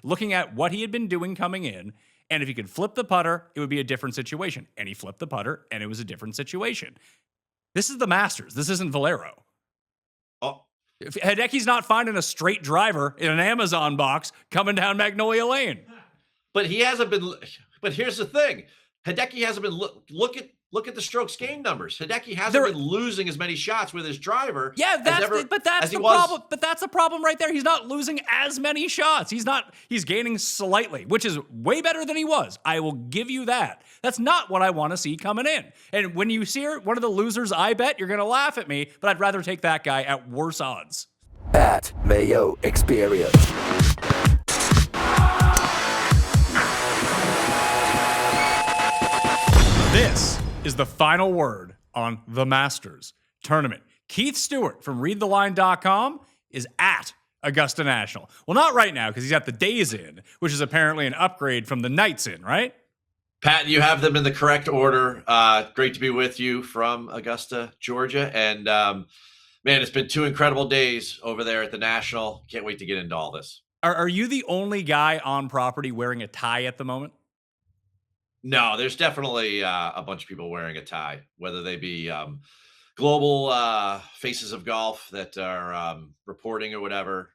looking at what he had been doing coming in. And if he could flip the putter, it would be a different situation. And he flipped the putter, and it was a different situation. This is the Masters. This isn't Valero. Oh, If Hideki's not finding a straight driver in an Amazon box coming down Magnolia Lane. but he hasn't been. But here's the thing: Hideki hasn't been. Look at the strokes gained numbers. Hideki hasn't been losing as many shots with his driver. Yeah, that's the problem. But that's the problem right there. He's not losing as many shots. He's gaining slightly, which is way better than he was. I will give you that. That's not what I want to see coming in. And when you see one of the losers, I bet you're going to laugh at me, but I'd rather take that guy at worse odds. At Mayo Experience. This is the final word on the Masters tournament. Keith Stewart from readtheline.com is at Augusta National. Well, not right now because he's at the Days Inn, which is apparently an upgrade from the Nights Inn, right? Pat, you have them in the correct order. Great to be with you from Augusta, Georgia. And man, it's been 2 incredible days over there at the National. Can't wait to get into all this. Are you the only guy on property wearing a tie at the moment? No, there's definitely a bunch of people wearing a tie, whether they be global faces of golf that are reporting or whatever.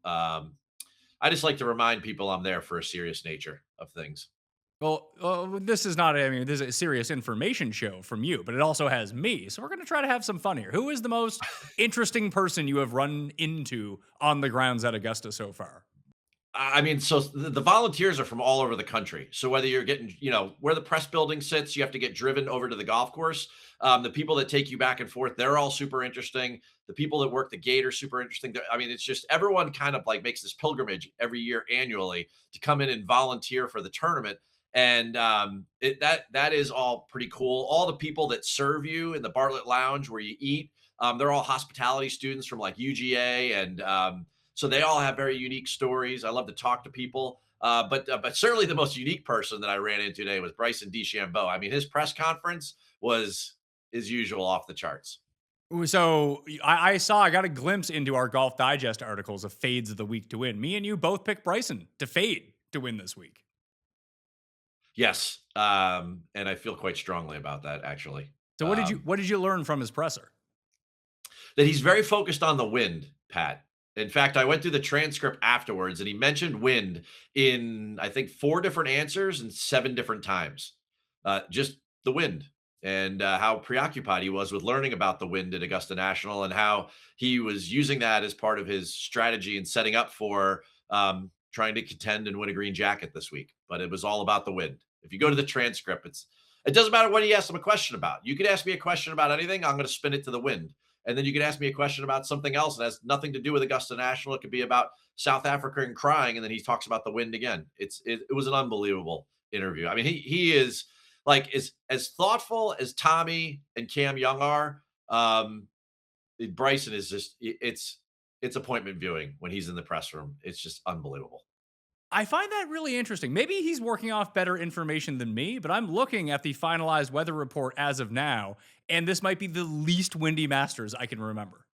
I just like to remind people I'm there for a serious nature of things. Well, this is not, this is a serious information show from you, but it also has me. So we're going to try to have some fun here. Who is the most interesting person you have run into on the grounds at Augusta so far? So the volunteers are from all over the country. So whether you're getting, where the press building sits, you have to get driven over to the golf course. The people that take you back and forth, they're all super interesting. The people that work the gate are super interesting. It's just everyone kind of like makes this pilgrimage every year annually to come in and volunteer for the tournament. And that is all pretty cool. All the people that serve you in the Bartlett Lounge where you eat, they're all hospitality students from like UGA and so they all have very unique stories. I love to talk to people. But certainly the most unique person that I ran into today was Bryson DeChambeau. His press conference was, as usual, off the charts. So I got a glimpse into our Golf Digest articles of fades of the week to win. Me and you both picked Bryson to fade to win this week. Yes. And I feel quite strongly about that, actually. So what did you learn from his presser? That he's very focused on the wind, Pat. In fact, I went through the transcript afterwards and he mentioned wind in, I think, 4 different answers and 7 different times. Just the wind and how preoccupied he was with learning about the wind at Augusta National and how he was using that as part of his strategy and setting up for trying to contend and win a green jacket this week. But it was all about the wind. If you go to the transcript, it doesn't matter what he asked him a question about. You could ask me a question about anything. I'm going to spin it to the wind. And then you could ask me a question about something else that has nothing to do with Augusta National. It could be about South Africa and crying. And then he talks about the wind again. It was an unbelievable interview. He is like as thoughtful as Tommy and Cam Young are. Bryson is just, it's appointment viewing when he's in the press room. It's just unbelievable. I find that really interesting. Maybe he's working off better information than me, but I'm looking at the finalized weather report as of now, and this might be the least windy Masters I can remember.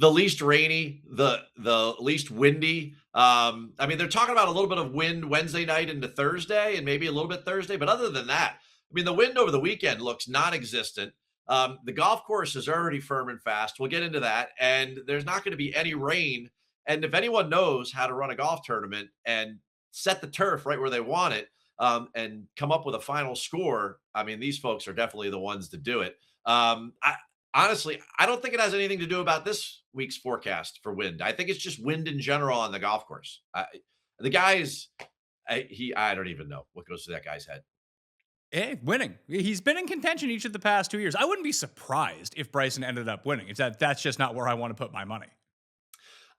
The least rainy, the least windy. They're talking about a little bit of wind Wednesday night into Thursday and maybe a little bit Thursday. But other than that, the wind over the weekend looks non-existent. The golf course is already firm and fast. We'll get into that. And there's not going to be any rain. And if anyone knows how to run a golf tournament and set the turf right where they want it and come up with a final score, these folks are definitely the ones to do it. Honestly, I don't think it has anything to do about this week's forecast for wind. I think it's just wind in general on the golf course. The guy's, I don't even know what goes through that guy's head. Hey, winning. He's been in contention each of the past 2 years. I wouldn't be surprised if Bryson ended up winning. It's that's just not where I want to put my money.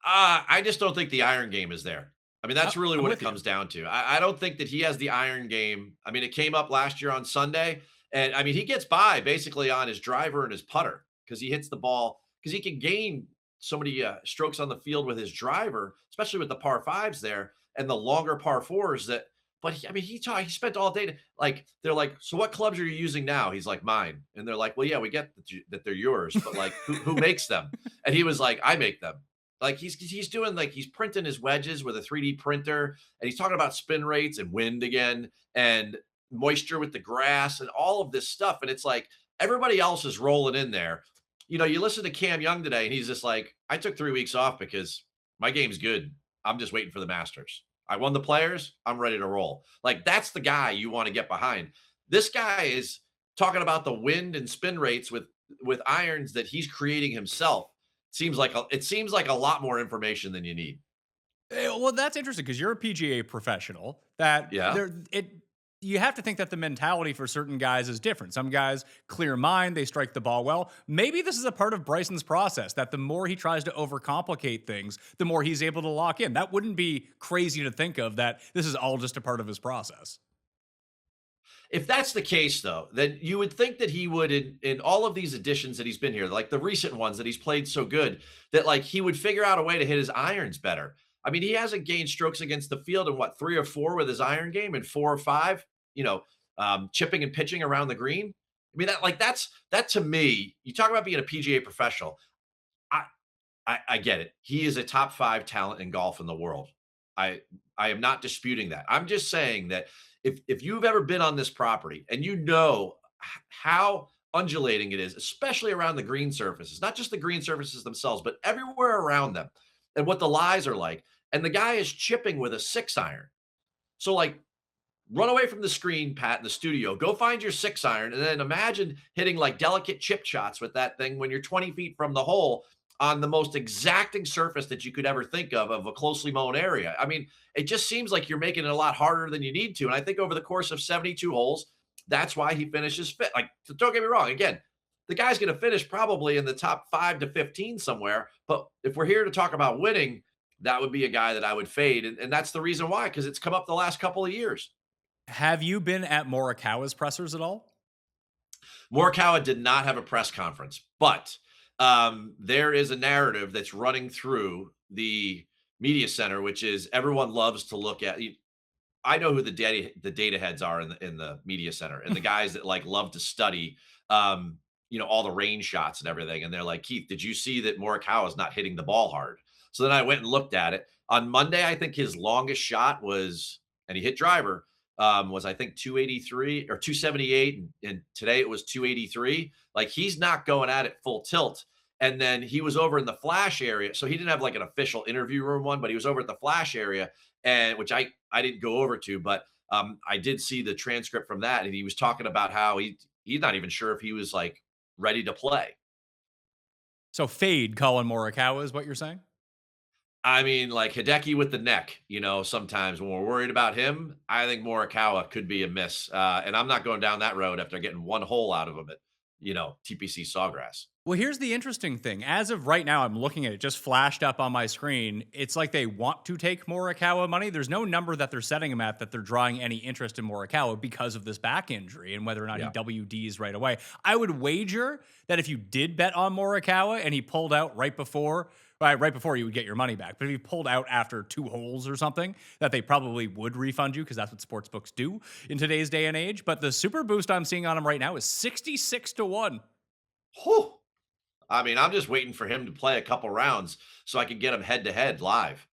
I just don't think the iron game is there. That's really what it comes down to. I don't think that he has the iron game. It came up last year on Sunday. And he gets by basically on his driver and his putter because he hits the ball because he can gain so many strokes on the field with his driver, especially with the par 5s there and the longer par 4s but he spent all day they're like, so what clubs are you using now? He's like, mine. And they're like, well, yeah, we get that they're yours, but like who makes them? And he was like, I make them. Like he's doing like he's printing his wedges with a 3D printer, and he's talking about spin rates and wind again and moisture with the grass and all of this stuff. And it's like everybody else is rolling in there. You listen to Cam Young today, and he's just like, I took 3 weeks off because my game's good. I'm just waiting for the Masters. I won the Players. I'm ready to roll. Like that's the guy you want to get behind. This guy is talking about the wind and spin rates with irons that he's creating himself. It seems like a lot more information than you need. Well, that's interesting because you're a PGA professional. That Yeah. You have to think that the mentality for certain guys is different. Some guys clear mind, they strike the ball well. Maybe this is a part of Bryson's process that the more he tries to overcomplicate things, the more he's able to lock in. That wouldn't be crazy to think of that this is all just a part of his process. If that's the case, though, then you would think that he would, in all of these editions that he's been here, like the recent ones that he's played so good, that like he would figure out a way to hit his irons better. I mean, he hasn't gained strokes against the field in what, 3 or 4 with his iron game and 4 or 5, chipping and pitching around the green. I mean, that to me, you talk about being a PGA professional. I get it. He is a top 5 talent in golf in the world. I am not disputing that. I'm just saying that if you've ever been on this property and you know how undulating it is, especially around the green surfaces, not just the green surfaces themselves, but everywhere around them, and what the lies are like. And the guy is chipping with a 6-iron. So like run away from the screen, Pat, in the studio, go find your 6-iron, and then imagine hitting like delicate chip shots with that thing when you're 20 feet from the hole on the most exacting surface that you could ever think of a closely mown area. I mean, it just seems like you're making it a lot harder than you need to. And I think over the course of 72 holes, that's why he finishes fifth. Like, don't get me wrong. Again, the guy's going to finish probably in the top 5 to 15 somewhere. But if we're here to talk about winning, that would be a guy that I would fade. And that's the reason why, because it's come up the last couple of years. Have you been at Morikawa's pressers at all? Morikawa did not have a press conference, but there is a narrative that's running through the media center, which is everyone loves to look at. I know who the data heads are in the media center, and the guys that like love to study, all the range shots and everything. And they're like, Keith, did you see that Morikawa is not hitting the ball hard? So then I went and looked at it on Monday. I think his longest shot was, and he hit driver, was I think 283 or 278. And today it was 283. Like he's not going at it full tilt. And then he was over in the flash area. So he didn't have like an official interview room one, but he was over at the flash area, and which I didn't go over to, but I did see the transcript from that. And he was talking about how he's not even sure if he was like ready to play. So fade Colin Morikawa is what you're saying? I mean, like Hideki with the neck, sometimes when we're worried about him, I think Morikawa could be a miss. And I'm not going down that road after getting one hole out of him at, TPC Sawgrass. Well, here's the interesting thing. As of right now, I'm looking at it, just flashed up on my screen. It's like they want to take Morikawa money. There's no number that they're setting him at that they're drawing any interest in Morikawa because of this back injury and whether or not he WDs right away. I would wager that if you did bet on Morikawa and he pulled out right before you would get your money back. But if you pulled out after 2 holes or something, that they probably would refund you because that's what sportsbooks do in today's day and age. But the super boost I'm seeing on him right now is 66-1. Whew. I mean, I'm just waiting for him to play a couple rounds so I can get him head to head live.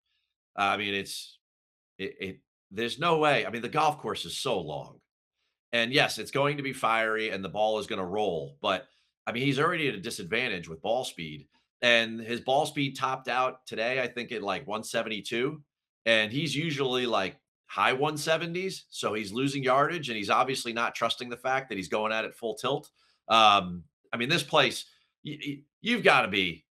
I mean, there's no way. I mean, the golf course is so long, and yes, it's going to be fiery and the ball is going to roll, but I mean, he's already at a disadvantage with ball speed, and his ball speed topped out today, I think at like 172, and he's usually like high 170s. So he's losing yardage, and he's obviously not trusting the fact that he's going at it full tilt. I mean, this place, you've got to be,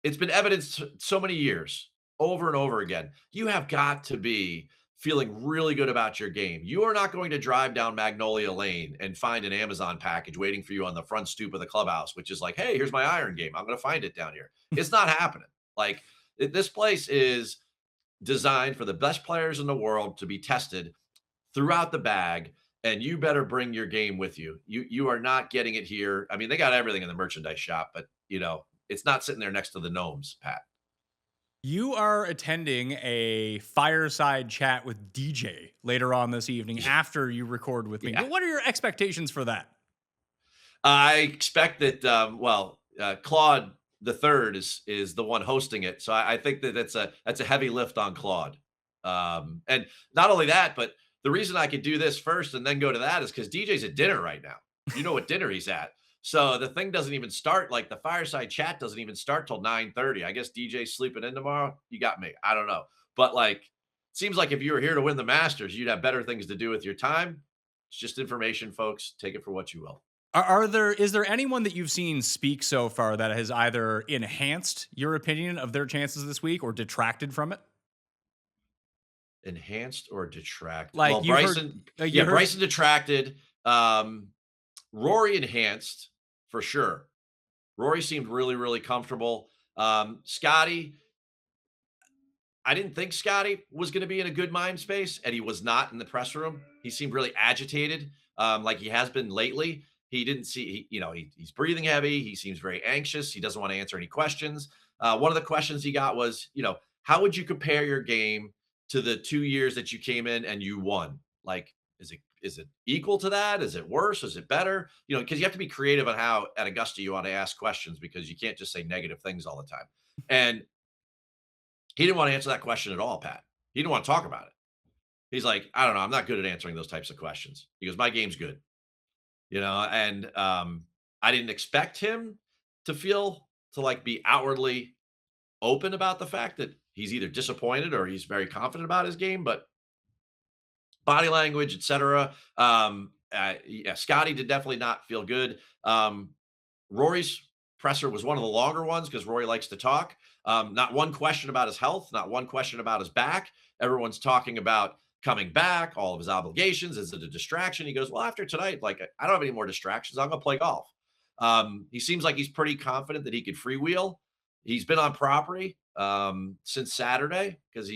it's been evidenced so many years over and over again. You have got to be feeling really good about your game. You are not going to drive down Magnolia Lane and find an Amazon package waiting for you on the front stoop of the clubhouse, which is like, hey, here's my iron game. I'm going to find it down here. It's not happening. Like this place is designed for the best players in the world to be tested throughout the bag. And you better bring your game with you. You are not getting it here. I mean, they got everything in the merchandise shop, but it's not sitting there next to the gnomes, Pat. You are attending a fireside chat with DJ later on this evening after you record with me. Yeah. But what are your expectations for that? I expect that, Claude, the third is the one hosting it. So I think that that's a heavy lift on Claude. And not only that, but the reason I could do this first and then go to that is because DJ's at dinner right now. You know what dinner he's at. So the thing doesn't even start, like the fireside chat doesn't even start till 9:30. I guess DJ's sleeping in tomorrow. You got me. I don't know. But like, seems like if you were here to win the Masters, you'd have better things to do with your time. It's just information, folks. Take it for what you will. Is there anyone that you've seen speak so far that has either enhanced your opinion of their chances this week or detracted from it? Enhanced or detracted? Like well, Bryson, Bryson detracted. Rory enhanced for sure. Rory seemed really, really comfortable. Scottie, I didn't think Scottie was going to be in a good mind space, and he was not in the press room. He seemed really agitated, like he has been lately. He didn't see, he's breathing heavy. He seems very anxious. He doesn't want to answer any questions. One of the questions he got was, how would you compare your game to the 2 years that you came in and you won? Like, is it equal to that? Is it worse? Is it better? Because you have to be creative on how at Augusta you want to ask questions, because you can't just say negative things all the time. And he didn't want to answer that question at all, Pat. He didn't want to talk about it. He's like, I don't know. I'm not good at answering those types of questions. He goes, my game's good. And I didn't expect him to like be outwardly open about the fact that he's either disappointed or he's very confident about his game, but body language, etc. Scottie did definitely not feel good. Rory's presser was one of the longer ones because Rory likes to talk. Not one question about his health, not one question about his back. Everyone's talking about coming back, all of his obligations. Is it a distraction? He goes, well, after tonight, like, I don't have any more distractions. I'm going to play golf. He seems like he's pretty confident that he could freewheel. He's been on property since Saturday because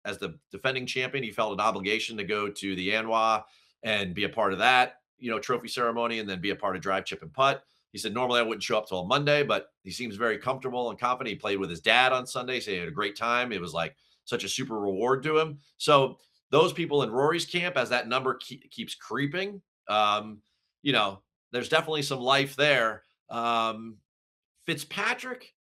as the defending champion, he felt an obligation to go to the Anwa and be a part of that, trophy ceremony, and then be a part of drive, chip, and putt. He said, normally I wouldn't show up till Monday, but he seems very comfortable and confident. He played with his dad on Sunday, so he had a great time. It was like such a super reward to him. So those people in Rory's camp, as that number keeps creeping, there's definitely some life there. Fitzpatrick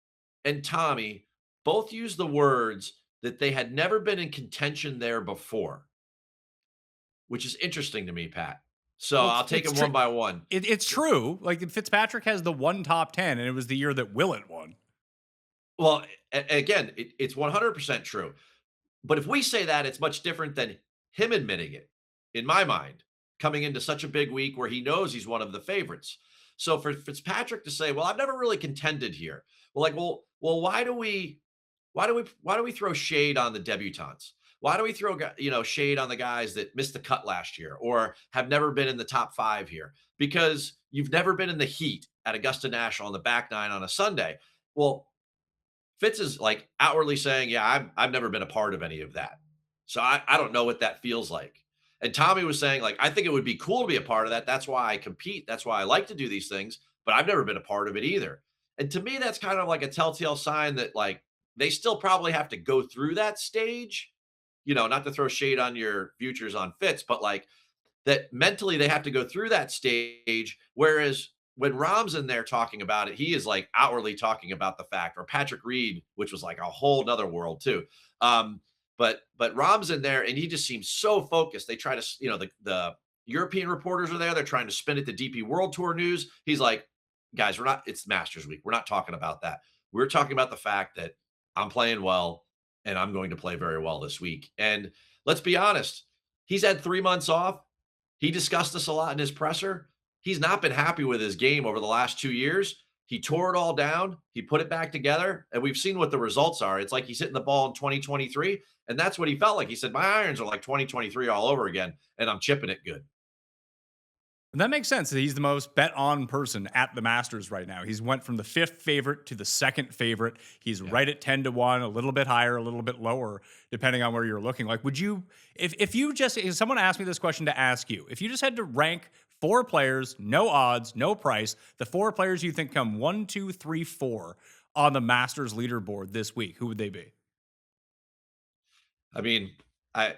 and Tommy both used the words that they had never been in contention there before, which is interesting to me, Pat. So I'll take them one by one. It's true. Like, Fitzpatrick has the one top 10, and it was the year that Willett won. Well, again, it's 100% true. But if we say that, it's much different than him admitting it, in my mind, coming into such a big week where he knows he's one of the favorites. So for Fitzpatrick to say, well, I've never really contended here. Well, why do we throw shade on the debutants? Why do we throw, shade on the guys that missed the cut last year or have never been in the top 5 here? Because you've never been in the heat at Augusta National on the back nine on a Sunday. Well, Fitz is like outwardly saying, yeah, I've never been a part of any of that. So I don't know what that feels like. And Tommy was saying, like, I think it would be cool to be a part of that. That's why I compete. That's why I like to do these things, but I've never been a part of it either. And to me, that's kind of like a telltale sign that, like, they still probably have to go through that stage, not to throw shade on your futures on Fitz, but like that mentally they have to go through that stage. Whereas when Rahm's in there talking about it, he is like outwardly talking about the fact, or Patrick Reed, which was like a whole nother world too. But Rahm's in there and he just seems so focused. They try to, the European reporters are there. They're trying to spin it to DP World Tour news. He's like, guys, it's Masters week. We're not talking about that. We're talking about the fact that I'm playing well and I'm going to play very well this week. And let's be honest, he's had 3 months off. He discussed this a lot in his presser. He's not been happy with his game over the last 2 years. He tore it all down. He put it back together. And we've seen what the results are. It's like he's hitting the ball in 2023. And that's what he felt like. He said, my irons are like 2023 all over again. And I'm chipping it good. And that makes sense. He's the most bet on person at the Masters right now. He's went from the 5th favorite to the 2nd favorite. He's right at 10-1, a little bit higher, a little bit lower, depending on where you're looking. Like, would you, if someone asked me this question to ask you, if you just had to rank 4 players, no odds, no price, the 4 players you think come 1, 2, 3, 4 on the Masters leaderboard this week, who would they be? I mean, I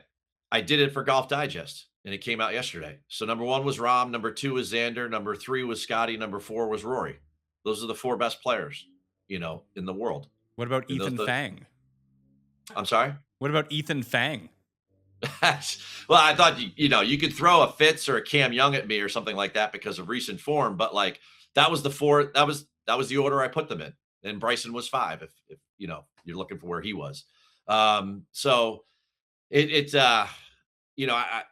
did it for Golf Digest. And it came out yesterday. So number 1 was Rahm. Number 2 was Xander. Number 3 was Scottie. Number 4 was Rory. Those are the 4 best players. in the world. What about Ethan Fang? I'm sorry? What about Ethan Fang? Well, I thought, you could throw a Fitz or a Cam Young at me or something like that because of recent form, but like that was the order I put them in. And Bryson was 5 if you're looking for where he was. So I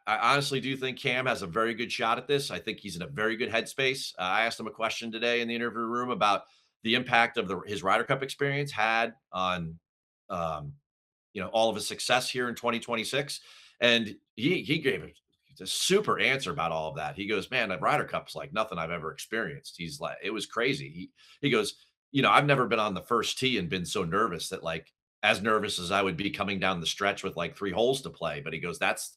honestly do think Cam has a very good shot at this. I think he's in a very good headspace. I asked him a question today in the interview room about the impact of his Ryder Cup experience had on, all of his success here in 2026. And he gave a super answer about all of that. He goes, man, that Ryder Cup's like nothing I've ever experienced. He's like, it was crazy. He goes, I've never been on the first tee and been so nervous that like as nervous as I would be coming down the stretch with like 3 holes to play. But he goes, that's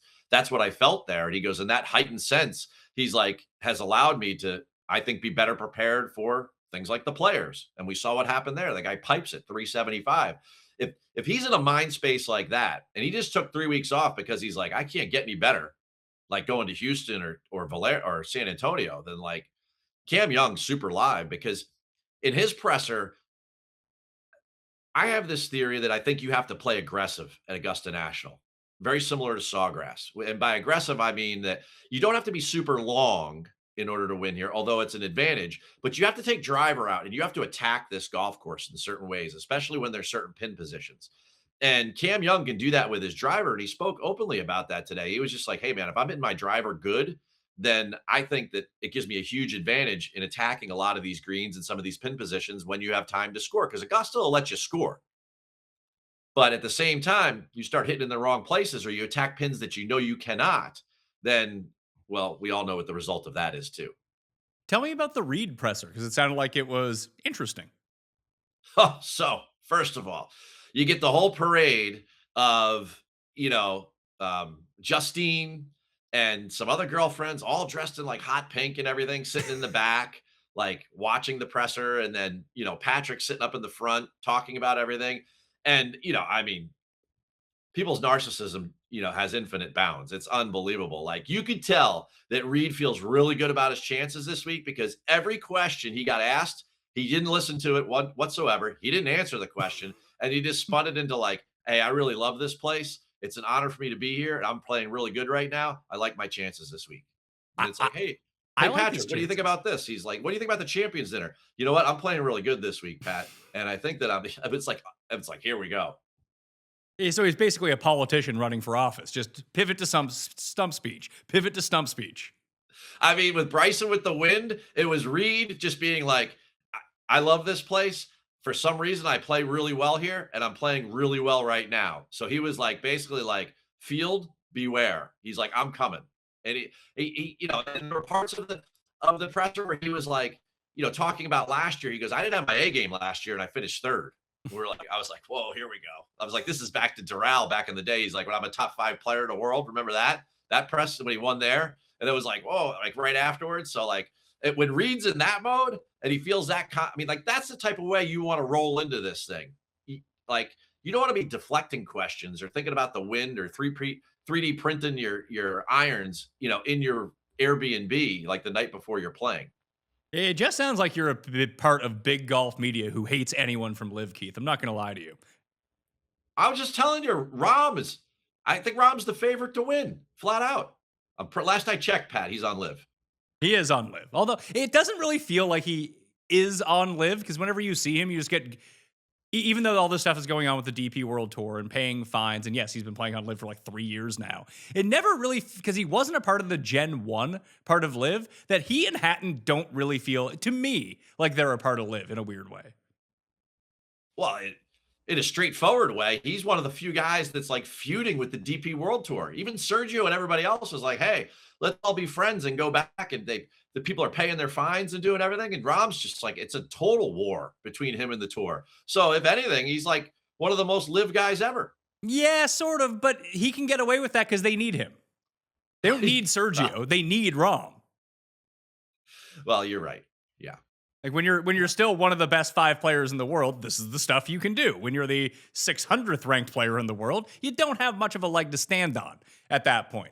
what I felt there. And he goes, in that heightened sense, he's like, has allowed me to, I think, be better prepared for things like the Players. And we saw what happened there. The guy pipes at 375. If he's in a mind space like that, and he just took 3 weeks off because he's like, I can't get any better, like going to Houston or San Antonio, then like Cam Young's super live. Because in his presser, I have this theory that I think you have to play aggressive at Augusta National, very similar to Sawgrass. And by aggressive, I mean that you don't have to be super long in order to win here, although it's an advantage, but you have to take driver out and you have to attack this golf course in certain ways, especially when there's certain pin positions. And Cam Young can do that with his driver. And he spoke openly about that today. He was just like, hey man, if I'm hitting my driver good, then I think that it gives me a huge advantage in attacking a lot of these greens and some of these pin positions when you have time to score, because Augusta will let you score. But at the same time, you start hitting in the wrong places or you attack pins that you cannot, then, well, we all know what the result of that is too. Tell me about the Reed presser, because it sounded like it was interesting. Oh, so first of all, you get the whole parade of, Justine and some other girlfriends all dressed in like hot pink and everything, sitting in the back, like watching the presser. And then, Patrick sitting up in the front talking about everything. And, people's narcissism, has infinite bounds. It's unbelievable. Like you could tell that Reed feels really good about his chances this week because every question he got asked, he didn't listen to it whatsoever. He didn't answer the question and he just spun it into like, hey, I really love this place. It's an honor for me to be here and I'm playing really good right now. I like my chances this week. And it's like, hey, Patrick, what do you think about this? He's like, what do you think about the Champions Dinner? You know what? I'm playing really good this week, Pat. And I think that it's like, here we go. So he's basically a politician running for office. Just pivot to some stump speech. Pivot to stump speech. I mean, with Bryson with the wind, it was Reed just being like, I love this place. For some reason, I play really well here, and I'm playing really well right now. So he was like, basically like, field, beware. He's like, I'm coming. And he and there were parts of the presser where he was like, talking about last year. He goes, I didn't have my A game last year, and I finished 3rd. I was like, whoa, here we go. I was like, this is back to Doral back in the day. He's like, when I'm a top 5 player in the world, remember that press when he won there? And it was like, whoa, like right afterwards. So like when Reed's in that mode and he feels that, that's the type of way you want to roll into this thing. You don't want to be deflecting questions or thinking about the wind or 3D printing your irons, in your Airbnb, like the night before you're playing. It just sounds like you're a part of big golf media who hates anyone from Live, Keith. I'm not going to lie to you. I was just telling you, I think Rahm's the favorite to win, flat out. Last I checked, Pat, he's on Live. He is on Live. Although it doesn't really feel like he is on Live, because whenever you see him, you just get, even though all this stuff is going on with the DP World Tour and paying fines, and yes, he's been playing on Live for like 3 years now, it never really, because he wasn't a part of the Gen 1 part of Live, that he and Hatton don't really feel, to me, like they're a part of Live in a weird way. Well, in a straightforward way, he's one of the few guys that's like feuding with the DP World Tour. Even Sergio and everybody else was like, hey, let's all be friends and go back. And the people are paying their fines and doing everything. And Rahm's just like, it's a total war between him and the tour. So if anything, he's like one of the most Live guys ever. Yeah, sort of. But he can get away with that because they need him. They don't need Sergio. They need Rahm. Well, you're right. Yeah. Like when you're still one of the best 5 players in the world, this is the stuff you can do. When you're the 600th ranked player in the world, you don't have much of a leg to stand on at that point.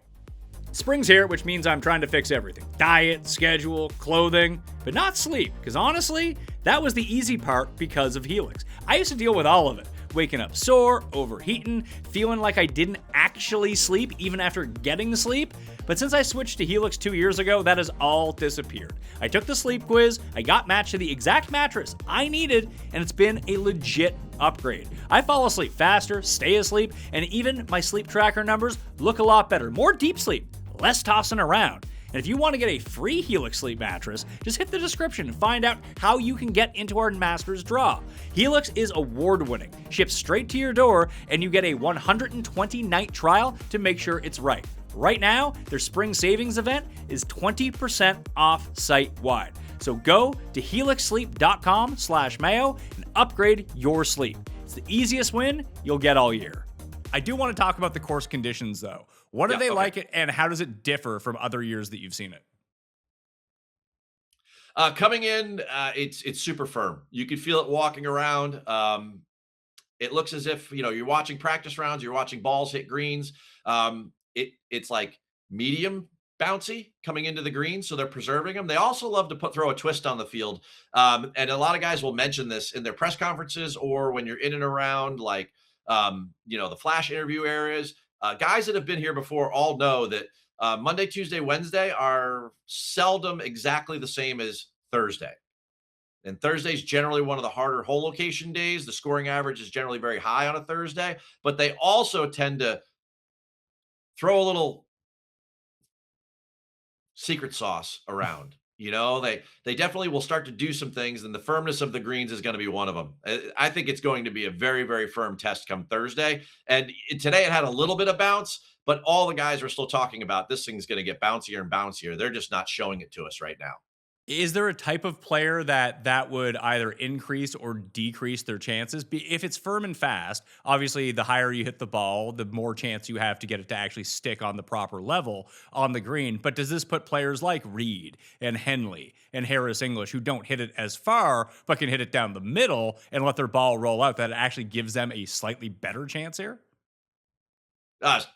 Spring's here, which means I'm trying to fix everything. Diet, schedule, clothing, but not sleep. Because honestly, that was the easy part because of HELIX. I used to deal with all of it. Waking up sore, overheating, feeling like I didn't actually sleep even after getting sleep. But since I switched to HELIX 2 years ago, that has all disappeared. I took the sleep quiz, I got matched to the exact mattress I needed, and it's been a legit upgrade. I fall asleep faster, stay asleep, and even my sleep tracker numbers look a lot better. More deep sleep, less tossing around. And if you want to get a free HELIX sleep mattress, just hit the description and find out how you can get into our Masters draw. HELIX is award-winning, ships straight to your door, and you get a 120-night trial to make sure it's right. Right now, their spring savings event is 20% off site-wide. So go to helixsleep.com/Mayo and upgrade your sleep. It's the easiest win you'll get all year. I do want to talk about the course conditions, though. What do they like it, and how does it differ from other years that you've seen it? Coming in, it's super firm. You can feel it walking around. It looks as if you're watching practice rounds, you're watching balls hit greens. It's like medium bouncy coming into the green, so they're preserving them. They also love to throw a twist on the field, and a lot of guys will mention this in their press conferences or when you're in and around the flash interview areas. Guys that have been here before all know that Monday, Tuesday, Wednesday are seldom exactly the same as Thursday. And Thursday's generally one of the harder hole location days. The scoring average is generally very high on a Thursday, but they also tend to throw a little secret sauce around. They definitely will start to do some things, and the firmness of the greens is going to be one of them. I think it's going to be a very, very firm test come Thursday. And today it had a little bit of bounce, but all the guys are still talking about this thing's going to get bouncier and bouncier. They're just not showing it to us right now. Is there a type of player that would either increase or decrease their chances? If it's firm and fast, obviously the higher you hit the ball, the more chance you have to get it to actually stick on the proper level on the green. But does this put players like Reed and Henley and Harris English, who don't hit it as far but can hit it down the middle and let their ball roll out, that it actually gives them a slightly better chance here?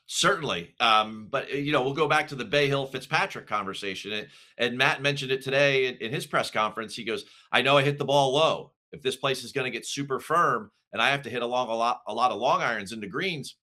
Certainly. But we'll go back to the Bay Hill Fitzpatrick conversation. And Matt mentioned it today in his press conference. He goes, I know I hit the ball low. If this place is going to get super firm and I have to hit along a lot of long irons into greens,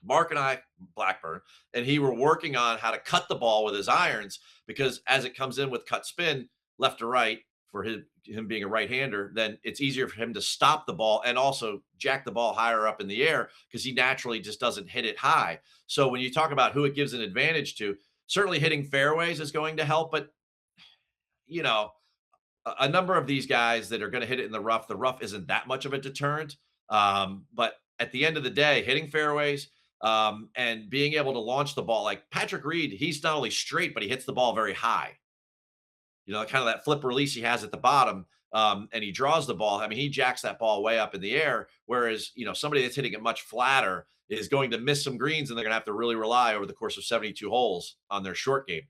Mark and I, Blackburn, and he were working on how to cut the ball with his irons, because as it comes in with cut spin left to right, for him being a right-hander, then it's easier for him to stop the ball and also jack the ball higher up in the air, because he naturally just doesn't hit it high. So when you talk about who it gives an advantage to, certainly hitting fairways is going to help. But, a number of these guys that are going to hit it in the rough isn't that much of a deterrent. But at the end of the day, hitting fairways and being able to launch the ball, like Patrick Reed, he's not only straight, but he hits the ball very high. Kind of that flip release he has at the bottom, and he draws the ball. I mean, he jacks that ball way up in the air, whereas, somebody that's hitting it much flatter is going to miss some greens, and they're going to have to really rely over the course of 72 holes on their short game.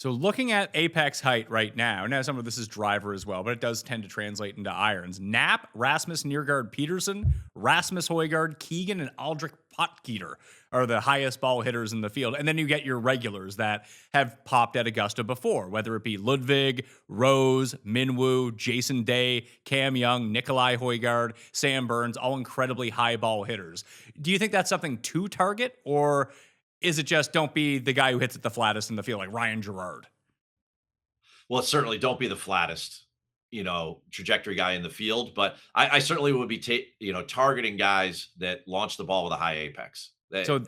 So looking at apex height right now some of this is driver as well, but it does tend to translate into irons. Knapp, Rasmus Niergaard Peterson, Rasmus Højgaard, Keegan, and Aldrich Potgieter are the highest ball hitters in the field. And then you get your regulars that have popped at Augusta before, whether it be Ludwig, Rose, Minwoo, Jason Day, Cam Young, Nikolai Højgaard, Sam Burns, all incredibly high ball hitters. Do you think that's something to target, or is it just don't be the guy who hits it the flattest in the field, like Ryan Gerard? Well, it's certainly don't be the flattest, trajectory guy in the field. But I certainly would be, targeting guys that launch the ball with a high apex. So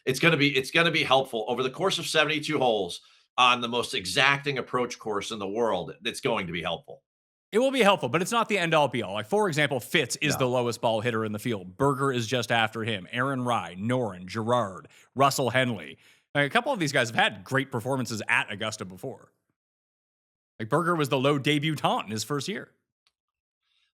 it's going to be helpful over the course of 72 holes on the most exacting approach course in the world. It's going to be helpful. It will be helpful, but it's not the end-all be-all. Like, for example, Fitz is the lowest ball hitter in the field. Berger is just after him. Aaron Rye, Noren, Gerard, Russell Henley. Like, a couple of these guys have had great performances at Augusta before. Like, Berger was the low debutant in his first year.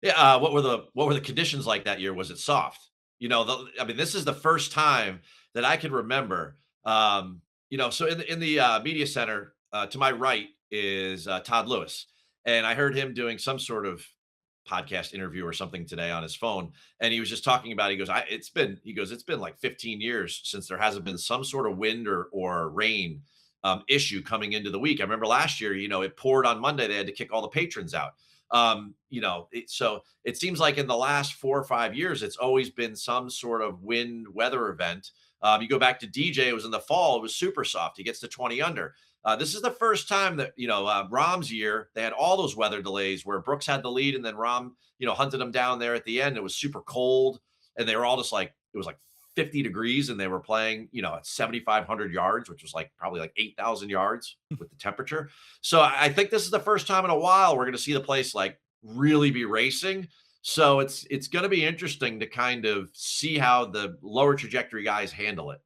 Yeah. What were the conditions like that year? Was it soft? This is the first time that I can remember. So in the media center to my right is Todd Lewis. And I heard him doing some sort of podcast interview or something today on his phone, and he was just talking about, he goes, it's been like 15 years since there hasn't been some sort of wind or rain issue coming into the week. I remember last year, it poured on Monday. They had to kick all the patrons out. So it seems like in the last 4 or 5 years, it's always been some sort of wind weather event. You go back to DJ, it was in the fall, it was super soft. He gets to 20 under. This is the first time that, Rahm's year, they had all those weather delays where Brooks had the lead and then Rahm, hunted him down there at the end. It was super cold and they were all just like, it was like 50 degrees and they were playing, at 7,500 yards, which was like probably like 8,000 yards with the temperature. So I think this is the first time in a while we're going to see the place like really be racing. So it's going to be interesting to kind of see how the lower trajectory guys handle it.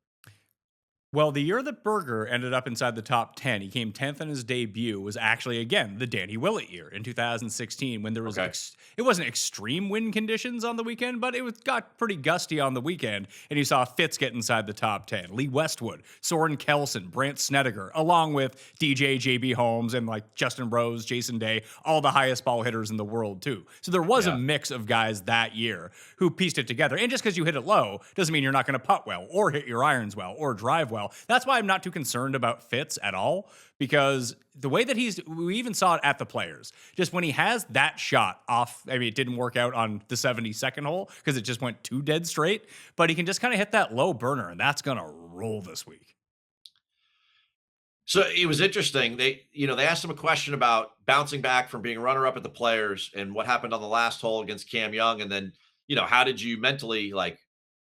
Well, the year that Berger ended up inside the top 10, he came 10th in his debut, was actually, again, the Danny Willett year in 2016 when there was, it wasn't extreme wind conditions on the weekend, but got pretty gusty on the weekend. And you saw Fitz get inside the top 10. Lee Westwood, Soren Kelson, Brandt Snedeker, along with DJ, JB Holmes, and like Justin Rose, Jason Day, all the highest ball hitters in the world, too. So there was a mix of guys that year who pieced it together. And just because you hit it low doesn't mean you're not going to putt well or hit your irons well or drive well. That's why I'm not too concerned about Fitz at all, because the way that we even saw it at the Players, just when he has that shot off, I mean, it didn't work out on the 72nd hole because it just went too dead straight, but he can just kind of hit that low burner, and that's going to roll this week. So it was interesting. They asked him a question about bouncing back from being runner-up at the Players and what happened on the last hole against Cam Young. And then, how did you mentally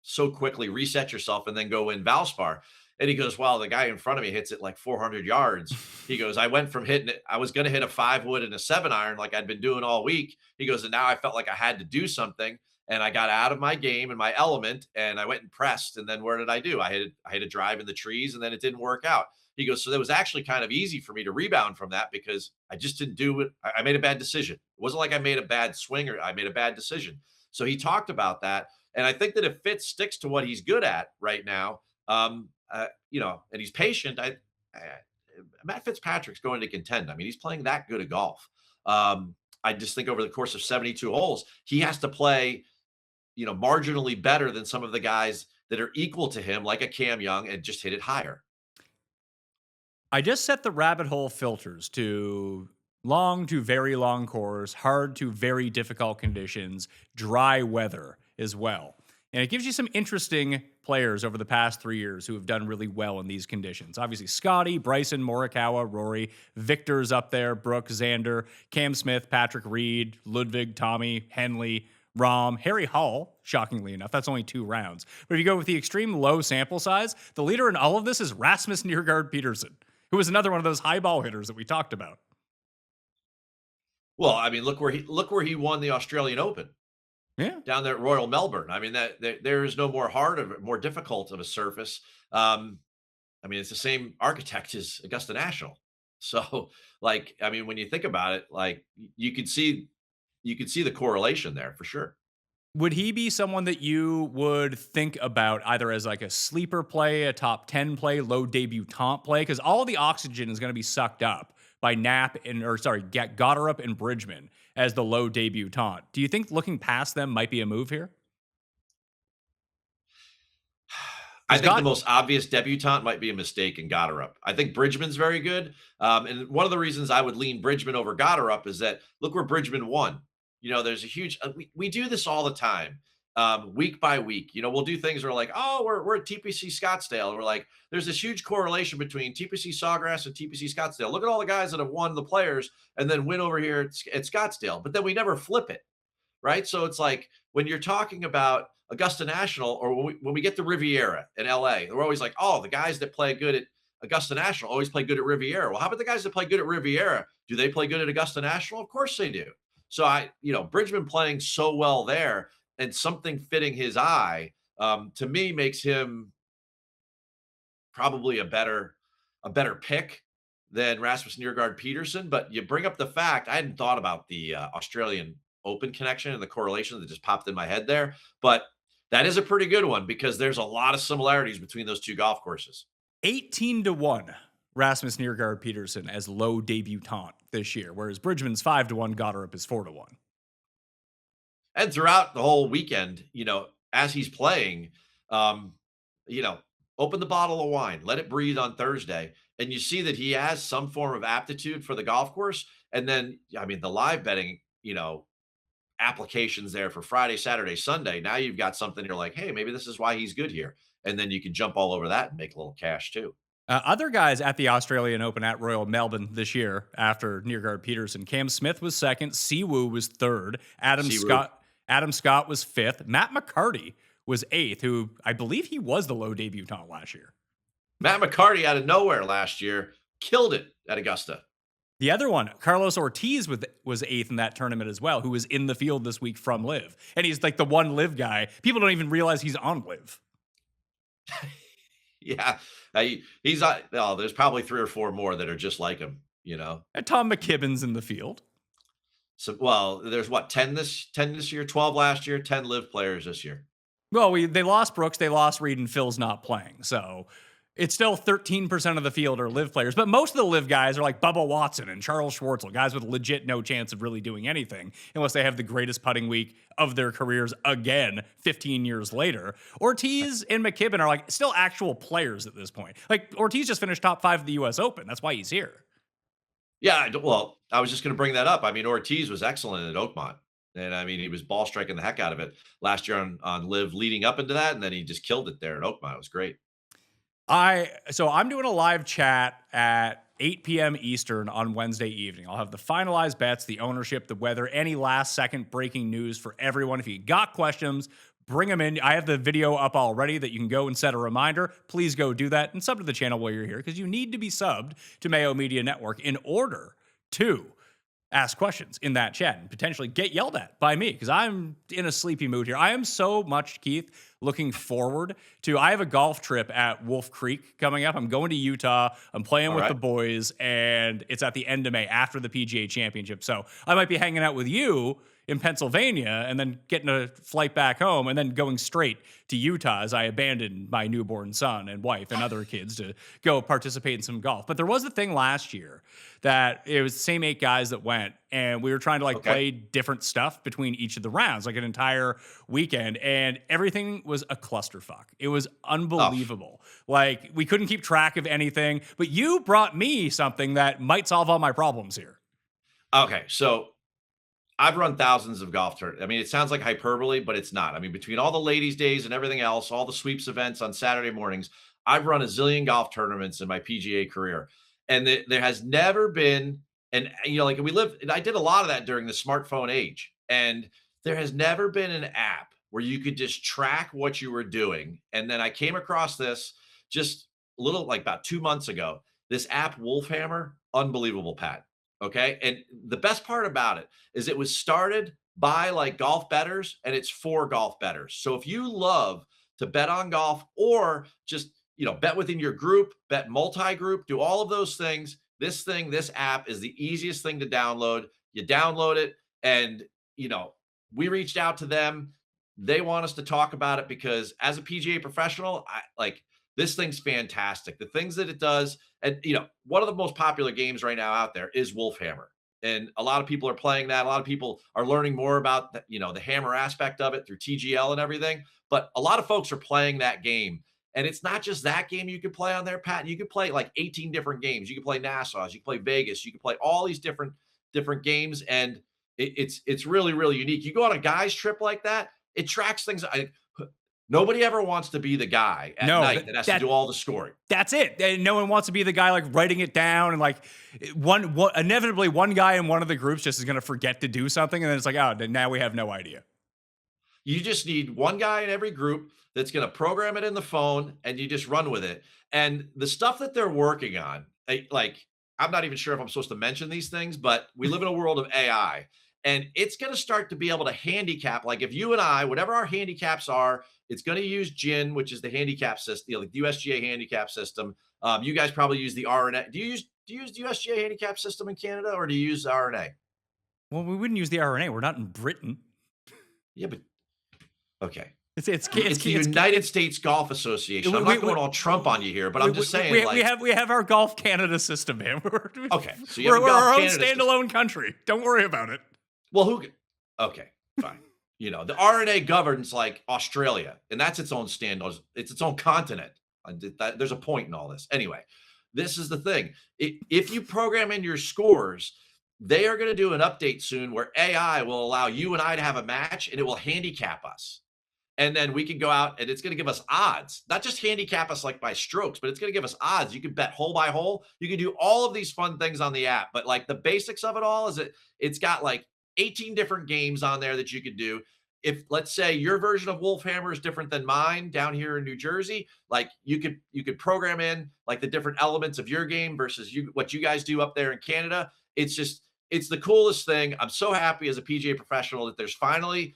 so quickly reset yourself and then go win Valspar? And he goes, well, the guy in front of me hits it like 400 yards. He goes, I went from hitting it. I was going to hit a 5-wood and a 7-iron like I'd been doing all week. He goes, and now I felt like I had to do something. And I got out of my game and my element and I went and pressed. And then where did I do? I hit a drive in the trees and then it didn't work out. He goes, so that was actually kind of easy for me to rebound from that because I just didn't do it. I made a bad decision. It wasn't like I made a bad swing or I made a bad decision. So he talked about that. And I think that if Fitz sticks to what he's good at right now, and he's patient, Matt Fitzpatrick's going to contend. I mean, he's playing that good at golf. I just think over the course of 72 holes, he has to play, marginally better than some of the guys that are equal to him, like a Cam Young, and just hit it higher. I just set the rabbit hole filters to long to very long course, hard to very difficult conditions, dry weather as well. And it gives you some interesting players over the past 3 years who have done really well in these conditions. Obviously, Scottie, Bryson, Morikawa, Rory, Victor's up there, Brooks, Xander, Cam Smith, Patrick Reed, Ludwig, Tommy, Henley, Rahm, Harry Hall, shockingly enough. That's only 2 rounds. But if you go with the extreme low sample size, the leader in all of this is Rasmus Njergaard Peterson, who was another one of those high ball hitters that we talked about. Well, I mean, look where he won the Australian Open. Yeah, down there at Royal Melbourne. I mean, there is no more difficult of a surface. I mean, it's the same architect as Augusta National. So, when you think about it, you could see the correlation there for sure. Would he be someone that you would think about either as like a sleeper play, a top 10 play, low debutant play? Because all the oxygen is going to be sucked up by Goddard and Bridgman as the low debutant. Do you think looking past them might be a move here? I think the most obvious debutant might be a mistake in Goddard. I think Bridgman's very good. And one of the reasons I would lean Bridgman over Goddard is that look where Bridgman won. There's a huge, we do this all the time, week by week. We'll do things where we're at TPC Scottsdale. And we're like, there's this huge correlation between TPC Sawgrass and TPC Scottsdale. Look at all the guys that have won the Players and then win over here at Scottsdale. But then we never flip it, right? So it's like when you're talking about Augusta National or when we get to Riviera in LA, we're always like, oh, the guys that play good at Augusta National always play good at Riviera. Well, how about the guys that play good at Riviera? Do they play good at Augusta National? Of course they do. So Bridgman playing so well there and something fitting his eye, to me makes him probably a better pick than Rasmus Njergaard Peterson. But you bring up the fact, I hadn't thought about the Australian Open connection and the correlation that just popped in my head there. But that is a pretty good one because there's a lot of similarities between those two golf courses. 18-1 Rasmus Njergaard Peterson as low debutant this year, whereas Bridgman's 5-1, Goddard is 4-1. And throughout the whole weekend, as he's playing, um, you know, open the bottle of wine, let it breathe on Thursday, and you see that he has some form of aptitude for the golf course. And then, I mean, the live betting, applications there for Friday, Saturday, Sunday. Now you've got something you're like, hey, maybe this is why he's good here. And then you can jump all over that and make a little cash too. Other guys at the Australian Open at Royal Melbourne this year after Neergaard Peterson. Cam Smith was second. Siwoo was third. Adam Scott was fifth. Matt McCarty was eighth, who I believe he was the low debutant last year. Matt McCarty out of nowhere last year killed it at Augusta. The other one, Carlos Ortiz, was eighth in that tournament as well, who was in the field this week from Live. And he's like the one Live guy. People don't even realize he's on Live. Yeah. He's there's probably 3 or 4 more that are just like him, And Tom McKibben's in the field. So, well, there's 10 this year, 12 last year, 10 Live players this year. Well, they lost Brooks, they lost Reed, and Phil's not playing. So it's still 13% of the field are Live players. But most of the Live guys are like Bubba Watson and Charles Schwartzel, guys with legit no chance of really doing anything unless they have the greatest putting week of their careers again 15 years later. Ortiz and McKibben are like still actual players at this point. Like Ortiz just finished top 5 of the U.S. Open. That's why he's here. Yeah, well, I was just going to bring that up. I mean, Ortiz was excellent at Oakmont. And I mean, he was ball striking the heck out of it last year on Live leading up into that. And then he just killed it there at Oakmont. It was great. So I'm doing a live chat at 8 p.m. Eastern on Wednesday evening. I'll have the finalized bets, the ownership, the weather, any last second breaking news for everyone. If you got questions, bring them in. I have the video up already that you can go and set a reminder. Please go do that and sub to the channel while you're here because you need to be subbed to Mayo Media Network in order to ask questions in that chat and potentially get yelled at by me because I'm in a sleepy mood here. I am so much, Keith, looking forward to, I have a golf trip at Wolf Creek coming up. I'm going to Utah. I'm playing with the boys, and it's at the end of May after the PGA Championship. So I might be hanging out with you in Pennsylvania and then getting a flight back home and then going straight to Utah as I abandon my newborn son and wife and other kids to go participate in some golf. But there was a thing last year that it was the same 8 guys that went, and we were trying to play different stuff between each of the rounds, like an entire weekend, and everything was a clusterfuck. It was unbelievable. Like, we couldn't keep track of anything, but you brought me something that might solve all my problems here. Okay, so I've run thousands of golf tournaments. I mean, it sounds like hyperbole, but it's not. I mean, between all the ladies' days and everything else, all the sweeps events on Saturday mornings, I've run a zillion golf tournaments in my PGA career. And there has never been, and I did a lot of that during the smartphone age. And there has never been an app where you could just track what you were doing. And then I came across this just a little, like about 2 months ago, this app, Wolfhammer, unbelievable, Pat. Okay. And the best part about it is it was started by like golf bettors, and it's for golf bettors. So if you love to bet on golf or just, bet within your group, bet multi-group, do all of those things, this app is the easiest thing to download. You download it, and, we reached out to them. They want us to talk about it because as a PGA professional, this thing's fantastic. The things that it does, and one of the most popular games right now out there is Wolfhammer. And a lot of people are playing that. A lot of people are learning more about the hammer aspect of it through TGL and everything. But a lot of folks are playing that game. And it's not just that game you could play on there, Pat. You could play like 18 different games. You can play Nassau's, you can play Vegas, you can play all these different games. And it's really, really unique. You go on a guy's trip like that, it tracks things. Nobody ever wants to be the guy at night that has to do all the scoring. That's it. No one wants to be the guy like writing it down, and like inevitably one guy in one of the groups just is going to forget to do something, and then it's like, oh, now we have no idea. You just need one guy in every group that's going to program it in the phone, and you just run with it. And the stuff that they're working on, I'm not even sure if I'm supposed to mention these things, but we live in a world of AI, and it's going to start to be able to handicap. Like if you and I, whatever our handicaps are, it's going to use GIN, which is the handicap system, the USGA handicap system. You guys probably use the RNA. Do you use the USGA handicap system in Canada, or do you use RNA? Well, we wouldn't use the RNA. We're not in Britain. Yeah, but okay. It's the United States Golf Association. I'm not going all Trump on you here, but I'm just saying. We have our Golf Canada system, man. Okay, so we're our own standalone country. Don't worry about it. Well, okay, fine. You know, the RNA governs like Australia, and that's its own standards. It's its own continent. There's a point in all this. Anyway, this is the thing. If you program in your scores, they are going to do an update soon where AI will allow you and I to have a match and it will handicap us. And then we can go out and it's going to give us odds, not just handicap us like by strokes, but it's going to give us odds. You can bet hole by hole. You can do all of these fun things on the app. But like the basics of it all is it's got like 18 different games on there that you could do. If let's say your version of Wolfhammer is different than mine down here in New Jersey, like you could program in like the different elements of your game versus what you guys do up there in Canada. It's the coolest thing. I'm so happy as a PGA professional that there's finally